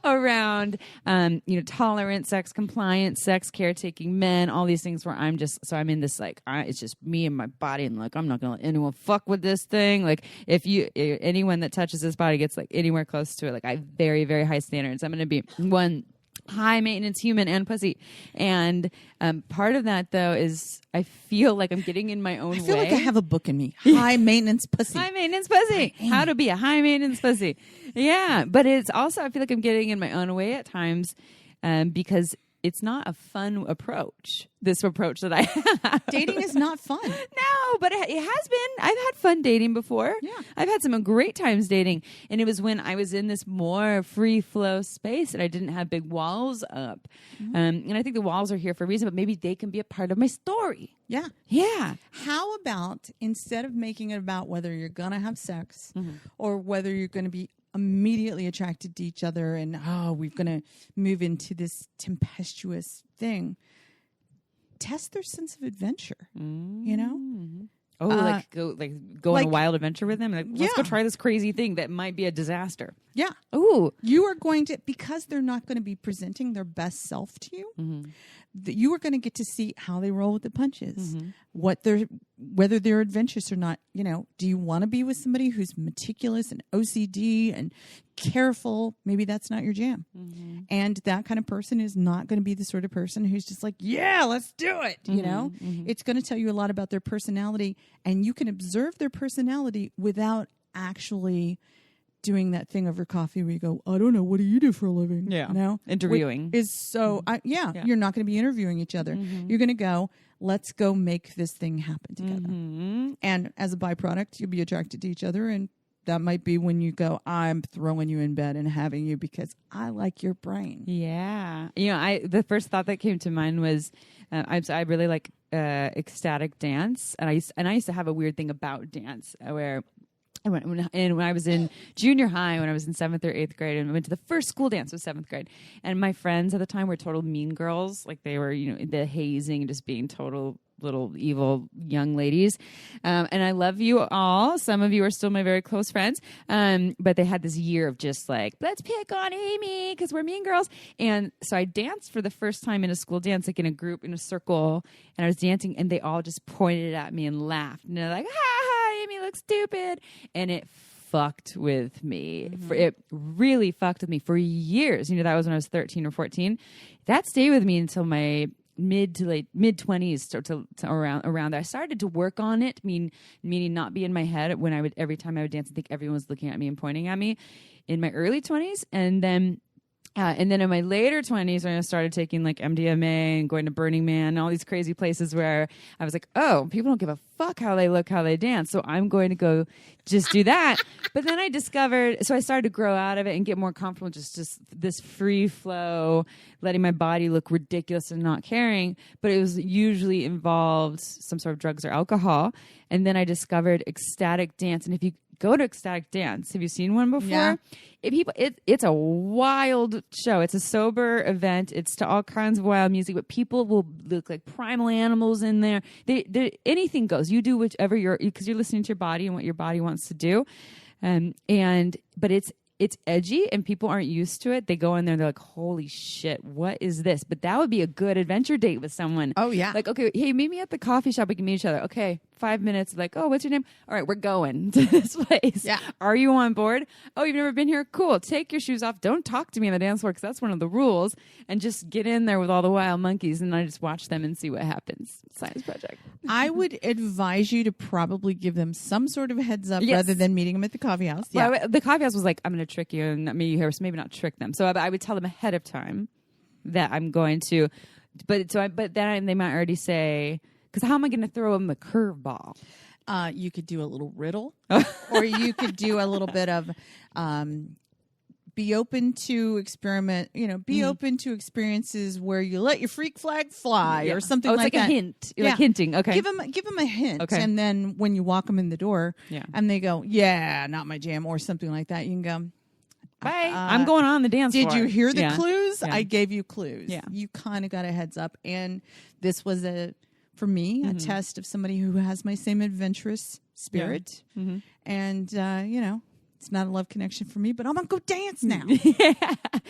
around, tolerant sex, compliant sex, caretaking men, all these things where I'm in this, like, it's just me and my body. And like, I'm not going to let anyone fuck with this thing. Like anyone that touches this body gets like anywhere close to it. Like I have very, very high standards. I'm going to be one high maintenance human and pussy. And part of that though is I feel like I'm getting in my own way. I feel like I have a book in me. High maintenance pussy. High maintenance pussy. How to be a high maintenance pussy. Yeah. But it's also, I feel like I'm getting in my own way at times because it's not a fun approach, this approach that I have. Dating is not fun. No, but it has been. I've had fun dating before. Yeah. I've had some great times dating. And it was when I was in this more free flow space and I didn't have big walls up. And I think the walls are here for a reason, but maybe they can be a part of my story. Yeah. Yeah. How about instead of making it about whether you're going to have sex or whether you're going to be immediately attracted to each other and we're going to move into this tempestuous thing, test their sense of adventure, you know? Go on a wild adventure with them. Like, let's go try this crazy thing that might be a disaster. Yeah. Ooh. You are going to, because they're not going to be presenting their best self to you, you are going to get to see how they roll with the punches, whether they're adventurous or not. You know, do you want to be with somebody who's meticulous and OCD and careful? Maybe that's not your jam. And that kind of person is not going to be the sort of person who's just like, yeah, let's do it. You know, it's going to tell you a lot about their personality, and you can observe their personality without actually doing that thing over coffee where you go, I don't know, what do you do for a living? Yeah. You know? Interviewing. Is so, you're not going to be interviewing each other. You're going to go, let's go make this thing happen together. And as a byproduct, you'll be attracted to each other. And that might be when you go, I'm throwing you in bed and having you because I like your brain. Yeah. You know, the first thought that came to mind was, I really like ecstatic dance. And I used to have a weird thing about dance where when I was in junior high, when I was in 7th or 8th grade, and I went to the first school dance was 7th grade, and my friends at the time were total mean girls, like they were, the hazing, just being total little evil young ladies. And I love you all. Some of you are still my very close friends. But they had this year of just like, let's pick on Amy because we're mean girls. And so I danced for the first time in a school dance, like in a group, in a circle, and I was dancing and they all just pointed at me and laughed. And they're like, ha, Amy looks stupid. And it fucked with me. It really fucked with me for years. That was when I was 13 or 14. That stayed with me until my mid 20s to around there. I started to work on it, meaning not be in my head when every time I would dance and think everyone was looking at me and pointing at me in my early 20s. And then in my later 20s, when I started taking like MDMA and going to Burning Man and all these crazy places where I was like, oh, people don't give a fuck how they look, how they dance. So I'm going to go just do that. But then I discovered, so I started to grow out of it and get more comfortable with just this free flow, letting my body look ridiculous and not caring. But it was usually involved some sort of drugs or alcohol. And then I discovered ecstatic dance. And if you go to ecstatic dance, have you seen one before? Yeah. It's a wild show. It's a sober event. It's to all kinds of wild music, but people will look like primal animals in there. Anything goes. You do whichever because you're listening to your body and what your body wants to do. But it's edgy and people aren't used to it. They go in there and they're like, holy shit, what is this? But that would be a good adventure date with someone. Oh, yeah. Like, okay, hey, meet me at the coffee shop. We can meet each other. Okay, 5 minutes, like, oh, what's your name? All right, we're going to this place. Yeah. Are you on board? Oh, you've never been here? Cool. Take your shoes off. Don't talk to me on the dance floor because that's one of the rules. And just get in there with all the wild monkeys, and I just watch them and see what happens. Science project. I would advise you to probably give them some sort of heads up rather than meting them at the coffee house. Yeah. Well, the coffee house was like, I'm going to trick you, and maybe not trick them. So I would tell them ahead of time that I'm going to, but then they might already say, because how am I going to throw them a curveball? You could do a little riddle, or you could do a little bit of be open to experiment. Be open to experiences where you let your freak flag fly, or something like that. It's like a hint. You're like hinting. Okay, give them a hint, and then when you walk them in the door, and they go, "Yeah, not my jam," or something like that, you can go, bye. I'm going on the dance floor. Did you hear the clues? Yeah. I gave you clues. Yeah. You kind of got a heads up. And this was, for me, a test of somebody who has my same adventurous spirit. Yeah. Mm-hmm. And, it's not a love connection for me, but I'm going to go dance now.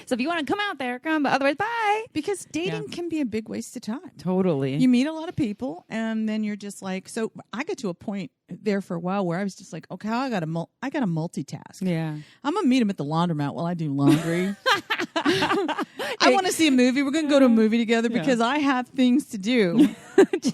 So if you want to come out there, come. But otherwise, bye. Because dating can be a big waste of time. Totally. You meet a lot of people, and then you're just like, so I got to a point there for a while where I was just like, okay, I got to multitask. Yeah. I'm going to meet him at the laundromat while I do laundry. I want to see a movie. We're going to go to a movie together because I have things to do.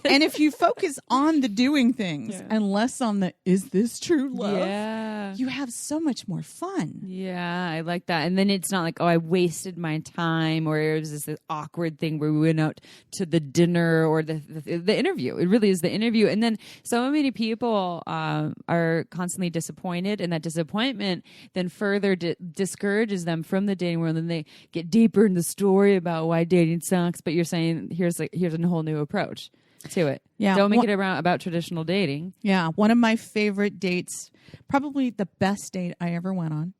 And if you focus on the doing things and less on the, is this true love? You have so much more fun. Yeah, I like that. And then it's not like, oh, I wasted my time, or it was this awkward thing where we went out to the dinner or the interview. It really is the interview. And then so many people are constantly disappointed, and that disappointment then further discourages them from the dating world, and they get deeper in the story about why dating sucks. But you're saying here's a whole new approach to it. Yeah, don't make it about traditional dating. Yeah, one of my favorite dates, probably the best date I ever went on,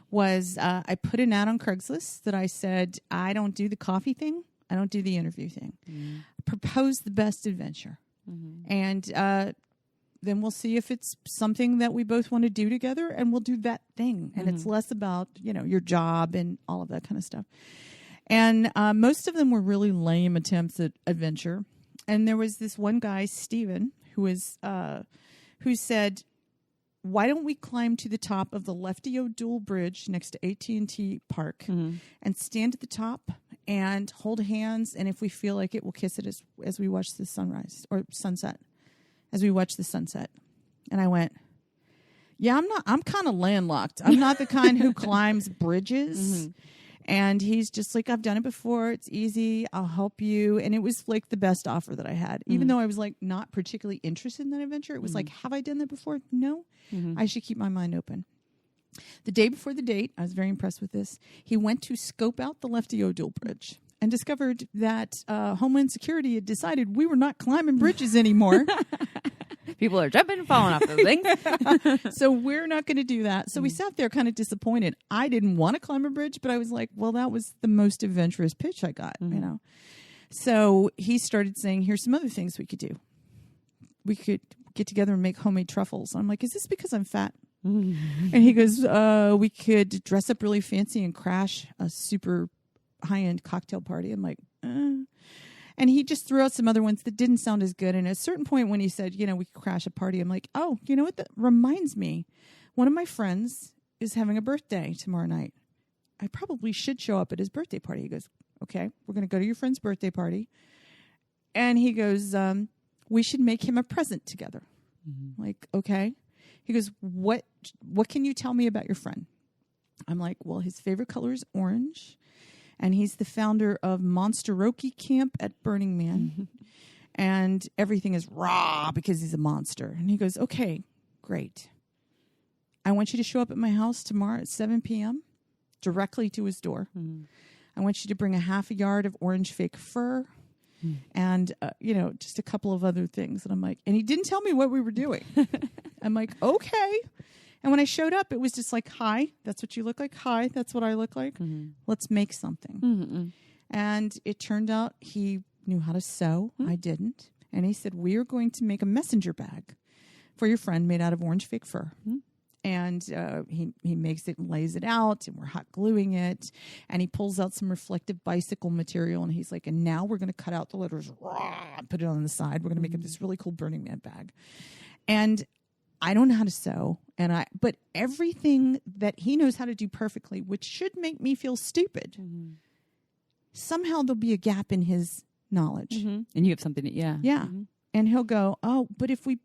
was I put an ad on Craigslist that I said, I don't do the coffee thing, I don't do the interview thing. Propose the best adventure, and then we'll see if it's something that we both want to do together, and we'll do that thing. And it's less about your job and all of that kind of stuff. And most of them were really lame attempts at adventure. And there was this one guy, Steven, who said, why don't we climb to the top of the Leftio Dual Bridge next to AT&T Park and stand at the top and hold hands, and if we feel like it, we'll kiss it as we watch the sunrise or sunset, as we watch the sunset. And I went, yeah, I'm kind of landlocked. I'm not the kind who climbs bridges. And he's just like, I've done it before. It's easy. I'll help you. And it was like the best offer that I had. Even though I was like not particularly interested in that adventure, it was like, have I done that before? No. I should keep my mind open. The day before the date, I was very impressed with this. He went to scope out the Leftio Dual Bridge and discovered that Homeland Security had decided we were not climbing bridges anymore. People are jumping and falling off those things. So we're not going to do that. So we sat there kind of disappointed. I didn't want to climb a bridge, but I was like, well, that was the most adventurous pitch I got, So he started saying, here's some other things we could do. We could get together and make homemade truffles. I'm like, is this because I'm fat? And he goes, we could dress up really fancy and crash a super high-end cocktail party. I'm like, And he just threw out some other ones that didn't sound as good. And at a certain point when he said, we could crash a party, I'm like, oh, you know what? That reminds me. One of my friends is having a birthday tomorrow night. I probably should show up at his birthday party. He goes, okay, we're going to go to your friend's birthday party. And he goes, we should make him a present together. Like, okay. He goes, what can you tell me about your friend? I'm like, well, his favorite color is orange. And he's the founder of Monsteroki Camp at Burning Man. And everything is raw because he's a monster. And he goes, okay, great. I want you to show up at my house tomorrow at 7 p.m. directly to his door. I want you to bring a half a yard of orange fake fur and, just a couple of other things. And I'm like, and he didn't tell me what we were doing. I'm like, okay. And when I showed up, it was just like, hi, that's what you look like. Hi, that's what I look like. Let's make something. And it turned out he knew how to sew. I didn't. And he said, we are going to make a messenger bag for your friend made out of orange fake fur. and he makes it and lays it out, and we're hot gluing it, and he pulls out some reflective bicycle material, and he's like, and now we're going to cut out the letters, put it on the side. We're going to make up this really cool Burning Man bag. And I don't know how to sew, but everything that he knows how to do perfectly, which should make me feel stupid, somehow there'll be a gap in his knowledge. And you have something yeah. And he'll go, oh, but if we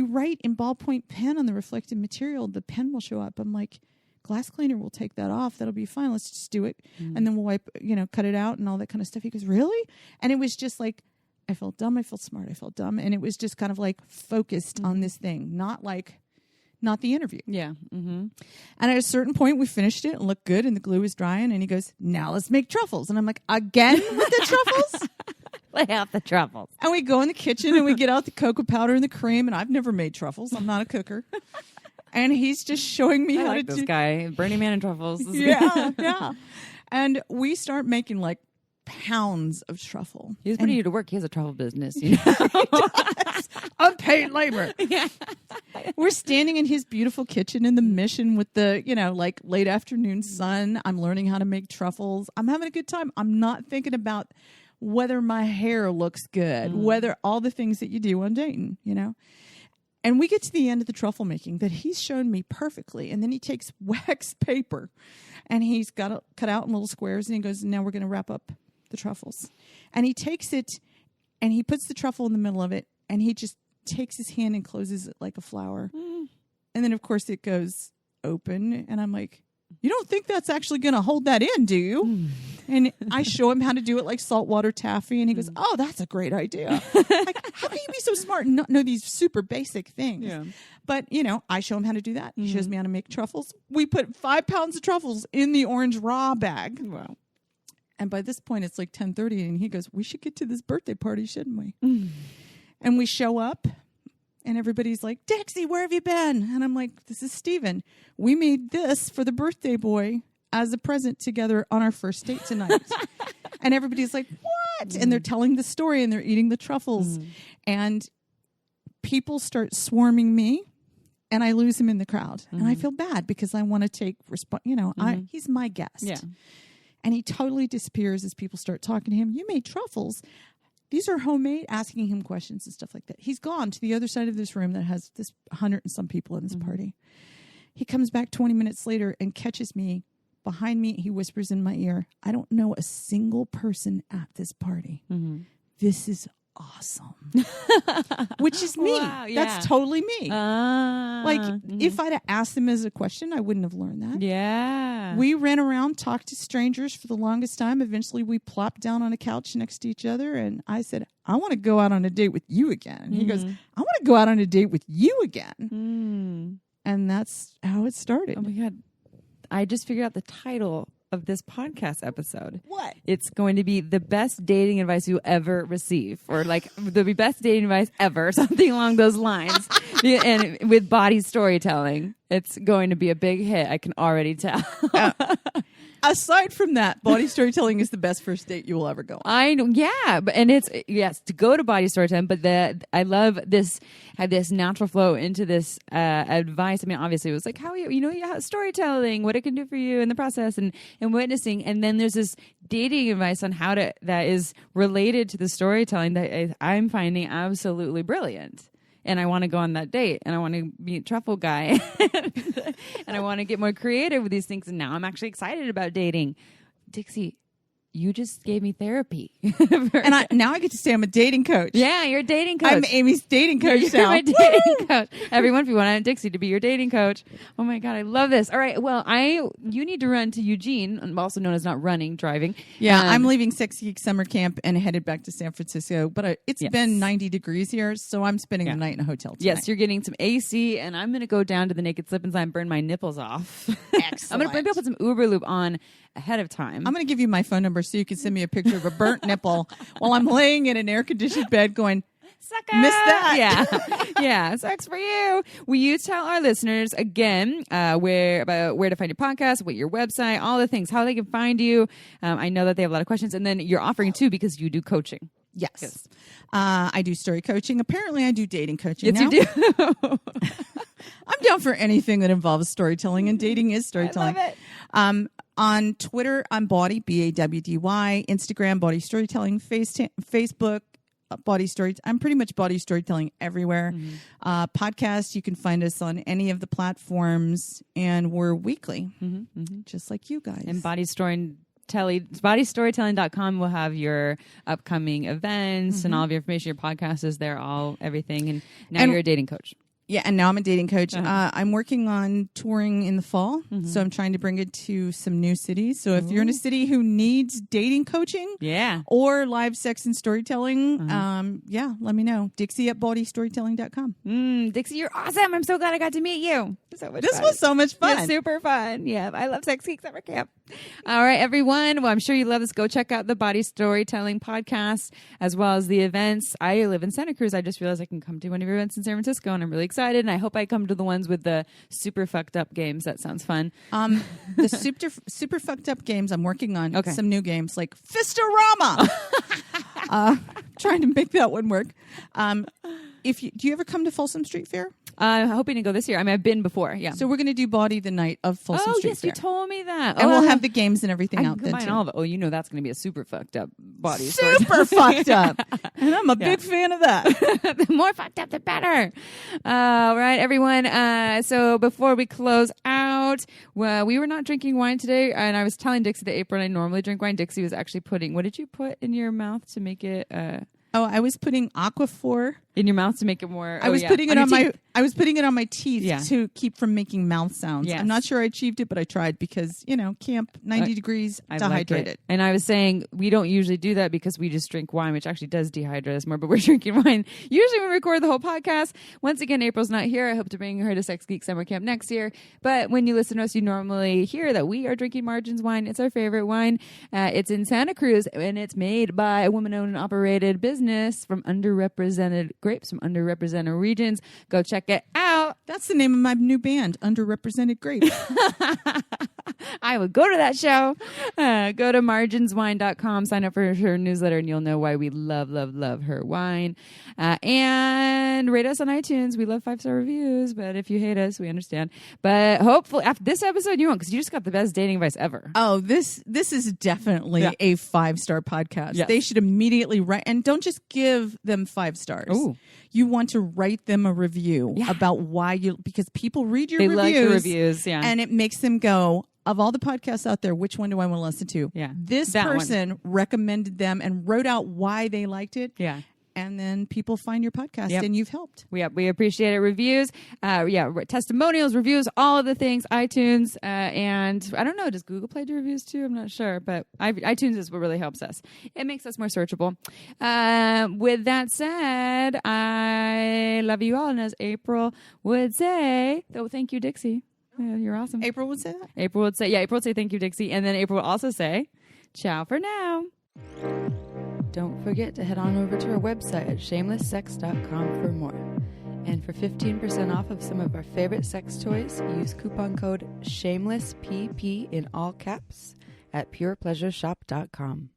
write in ballpoint pen on the reflective material, the pen will show up. I'm like, glass cleaner will take that off. That'll be fine. Let's just do it. And then we'll wipe, cut it out and all that kind of stuff. He goes, really? And it was just like, I felt dumb. I felt smart. I felt dumb. And it was just kind of like focused on this thing, not the interview. Yeah. And at a certain point, we finished it and looked good, and the glue was drying. And he goes, now let's make truffles. And I'm like, again with the truffles? Lay out the truffles. And we go in the kitchen and we get out the cocoa powder and the cream. And I've never made truffles. I'm not a cooker. And he's just showing me how to do this guy, Burning Man and truffles. Yeah. And we start making like pounds of truffle. He's putting you to work. He has a truffle business. You know? Unpaid labor. Yeah. We're standing in his beautiful kitchen in the Mission with the, like late afternoon sun. I'm learning how to make truffles. I'm having a good time. I'm not thinking about whether my hair looks good, whether all the things that you do on Dayton, And we get to the end of the truffle making that he's shown me perfectly. And then he takes wax paper and he's got it cut out in little squares. And he goes, now we're going to wrap up the truffles. And he takes it and he puts the truffle in the middle of it. And he just takes his hand and closes it like a flower. And then, of course, it goes open. And I'm like, you don't think that's actually going to hold that in, do you? And I show him how to do it like saltwater taffy. And he goes, oh, that's a great idea. Like, how can you be so smart and not know these super basic things? Yeah. But, I show him how to do that. He shows me how to make truffles. We put 5 pounds of truffles in the orange raw bag. Wow. And by this point, it's like 10:30. And he goes, we should get to this birthday party, shouldn't we? And we show up. And everybody's like, Dixie, where have you been? And I'm like, this is Steven. We made this for the birthday boy as a present together on our first date tonight. And everybody's like, what? And they're telling the story and they're eating the truffles. And people start swarming me and I lose him in the crowd. And I feel bad because I want to take he's my guest. Yeah. And he totally disappears as people start talking to him. You made truffles. These are homemade, asking him questions and stuff like that. He's gone to the other side of this room that has this 100 and some people in this party. He comes back 20 minutes later and catches me behind me. He whispers in my ear, I don't know a single person at this party. This is awesome. Which is me. Wow, yeah. That's totally me. If I'd have asked him as a question, I wouldn't have learned that. Yeah. We ran around, talked to strangers for the longest time. Eventually, we plopped down on a couch next to each other, and I said, I want to go out on a date with you again. And he goes, I want to go out on a date with you again. And that's how it started. Oh, my God. I just figured out the title of this podcast episode. What? It's going to be the best dating advice you ever receive, or like the best dating advice ever, something along those lines. And with Bawdy Storytelling, it's going to be a big hit. I can already tell. Aside from that, Bawdy Storytelling is the best first date you will ever go on. I know, yeah, and it's to go to Bawdy Storytelling, but I love this, have this natural flow into this advice. I mean, obviously, it was like how storytelling, what it can do for you in the process, and witnessing, and then there's this dating advice on how to that is related to the storytelling that I'm finding absolutely brilliant. And I want to go on that date, and I want to meet Truffle Guy, and I want to get more creative with these things. And now I'm actually excited about dating. Dixie, you just gave me therapy. And now I get to say I'm a dating coach. Yeah, you're a dating coach. I'm Amy's dating coach you're now. My dating coach. Everyone, if you want Dixie to be your dating coach. Oh my God, I love this. All right, well, you need to run to Eugene, also known as not running, driving. Yeah, I'm leaving Sex Geek summer camp and headed back to San Francisco. But it's been 90 degrees here, so I'm spending the night in a hotel tonight. Yes, you're getting some AC, and I'm going to go down to the Naked Slip and Slide and burn my nipples off. Excellent. I'm going to maybe I'll put some Uber Lube on ahead of time. I'm going to give you my phone number so you can send me a picture of a burnt nipple while I'm laying in an air-conditioned bed going, sucker. Miss that. Yeah, sucks for you. Will you tell our listeners again where to find your podcast, what your website, all the things, how they can find you? I know that they have a lot of questions, and then you're offering too because you do coaching. Yes. I do story coaching. Apparently, I do dating coaching. Yes, now. you do. I'm down for anything that involves storytelling, and dating is storytelling. I love it. On Twitter, I'm Bawdy, Bawdy. Instagram, Bawdy Storytelling. Facebook, Bawdy Story. I'm pretty much Bawdy Storytelling everywhere. Podcast, you can find us on any of the platforms, and we're weekly, just like you guys. And BawdyStorytelling.com will have your upcoming events and all of your information. Your podcast is there, everything. And now you're a dating coach. Yeah, and now I'm a dating coach. I'm working on touring in the fall, so I'm trying to bring it to some new cities. So if you're in a city who needs dating coaching or live sex and storytelling, let me know. Dixie at BawdyStorytelling.com. Dixie, you're awesome. I'm so glad I got to meet you. So much This fun. was so much fun. It's super fun. Yeah, I love Sex Geek Summer Camp. All right, everyone. Well, I'm sure you love this. Go check out the Bawdy Storytelling podcast as well as the events. I live in Santa Cruz. I just realized I can come to one of your events in San Francisco, and I'm really excited. And I hope I come to the ones with the super fucked up games. That sounds fun. The super fucked up games I'm working on. Some new games like Fistorama. Trying to make that one work. Do you ever come to Folsom Street Fair? I'm hoping to go this year. I mean, I've been before. Yeah. So we're going to do Bawdy the night of Folsom Street Fair. You told me that. And we'll have the games and everything out there too. All of it. Oh, you know that's going to be a super fucked up body. Super fucked up. And I'm a big fan of that. The more fucked up, the better. All right, everyone. So before we close out, we were not drinking wine today, and I was telling Dixie that April and I normally drink wine. Dixie was actually putting, what did you put in your mouth to make it? I was putting Aquaphor in your mouth to make it more. I was putting it on my teeth to keep from making mouth sounds. Yes. I'm not sure I achieved it, but I tried because camp 90 degrees, dehydrated. And I was saying we don't usually do that because we just drink wine, which actually does dehydrate us more. But we're drinking wine usually when we record the whole podcast. Once again, April's not here. I hope to bring her to Sex Geek Summer Camp next year. But when you listen to us, you normally hear that we are drinking Margins wine. It's our favorite wine. It's in Santa Cruz, and it's made by a woman-owned and operated business from underrepresented grapes from underrepresented regions. Go check it out. That's the name of my new band, Underrepresented Grapes. I would go to that show. Go to marginswine.com, sign up for her newsletter, and you'll know why we love her wine. And rate us on iTunes. We love 5-star reviews, but if you hate us, we understand. But hopefully after this episode, you won't, because you just got the best dating advice ever. Oh, this is definitely a 5-star podcast. Yes. They should immediately write, and don't just give them 5 stars. Ooh. You want to write them a review about why because people read your They reviews. like the reviews, and it makes them go, of all the podcasts out there, which one do I want to listen to? Yeah. This person recommended them and wrote out why they liked it. Yeah. And then people find your podcast and you've helped. We appreciate it. Reviews, testimonials, reviews, all of the things, iTunes, and I don't know, does Google Play do reviews too? I'm not sure, but iTunes is what really helps us. It makes us more searchable. With that said, I love you all. And as April would say, thank you, Dixie. You're awesome. April would say that? April would say thank you, Dixie. And then April would also say, ciao for now. Don't forget to head on over to our website at shamelesssex.com for more. And for 15% off of some of our favorite sex toys, use coupon code SHAMELESSPP in all caps at purepleasureshop.com.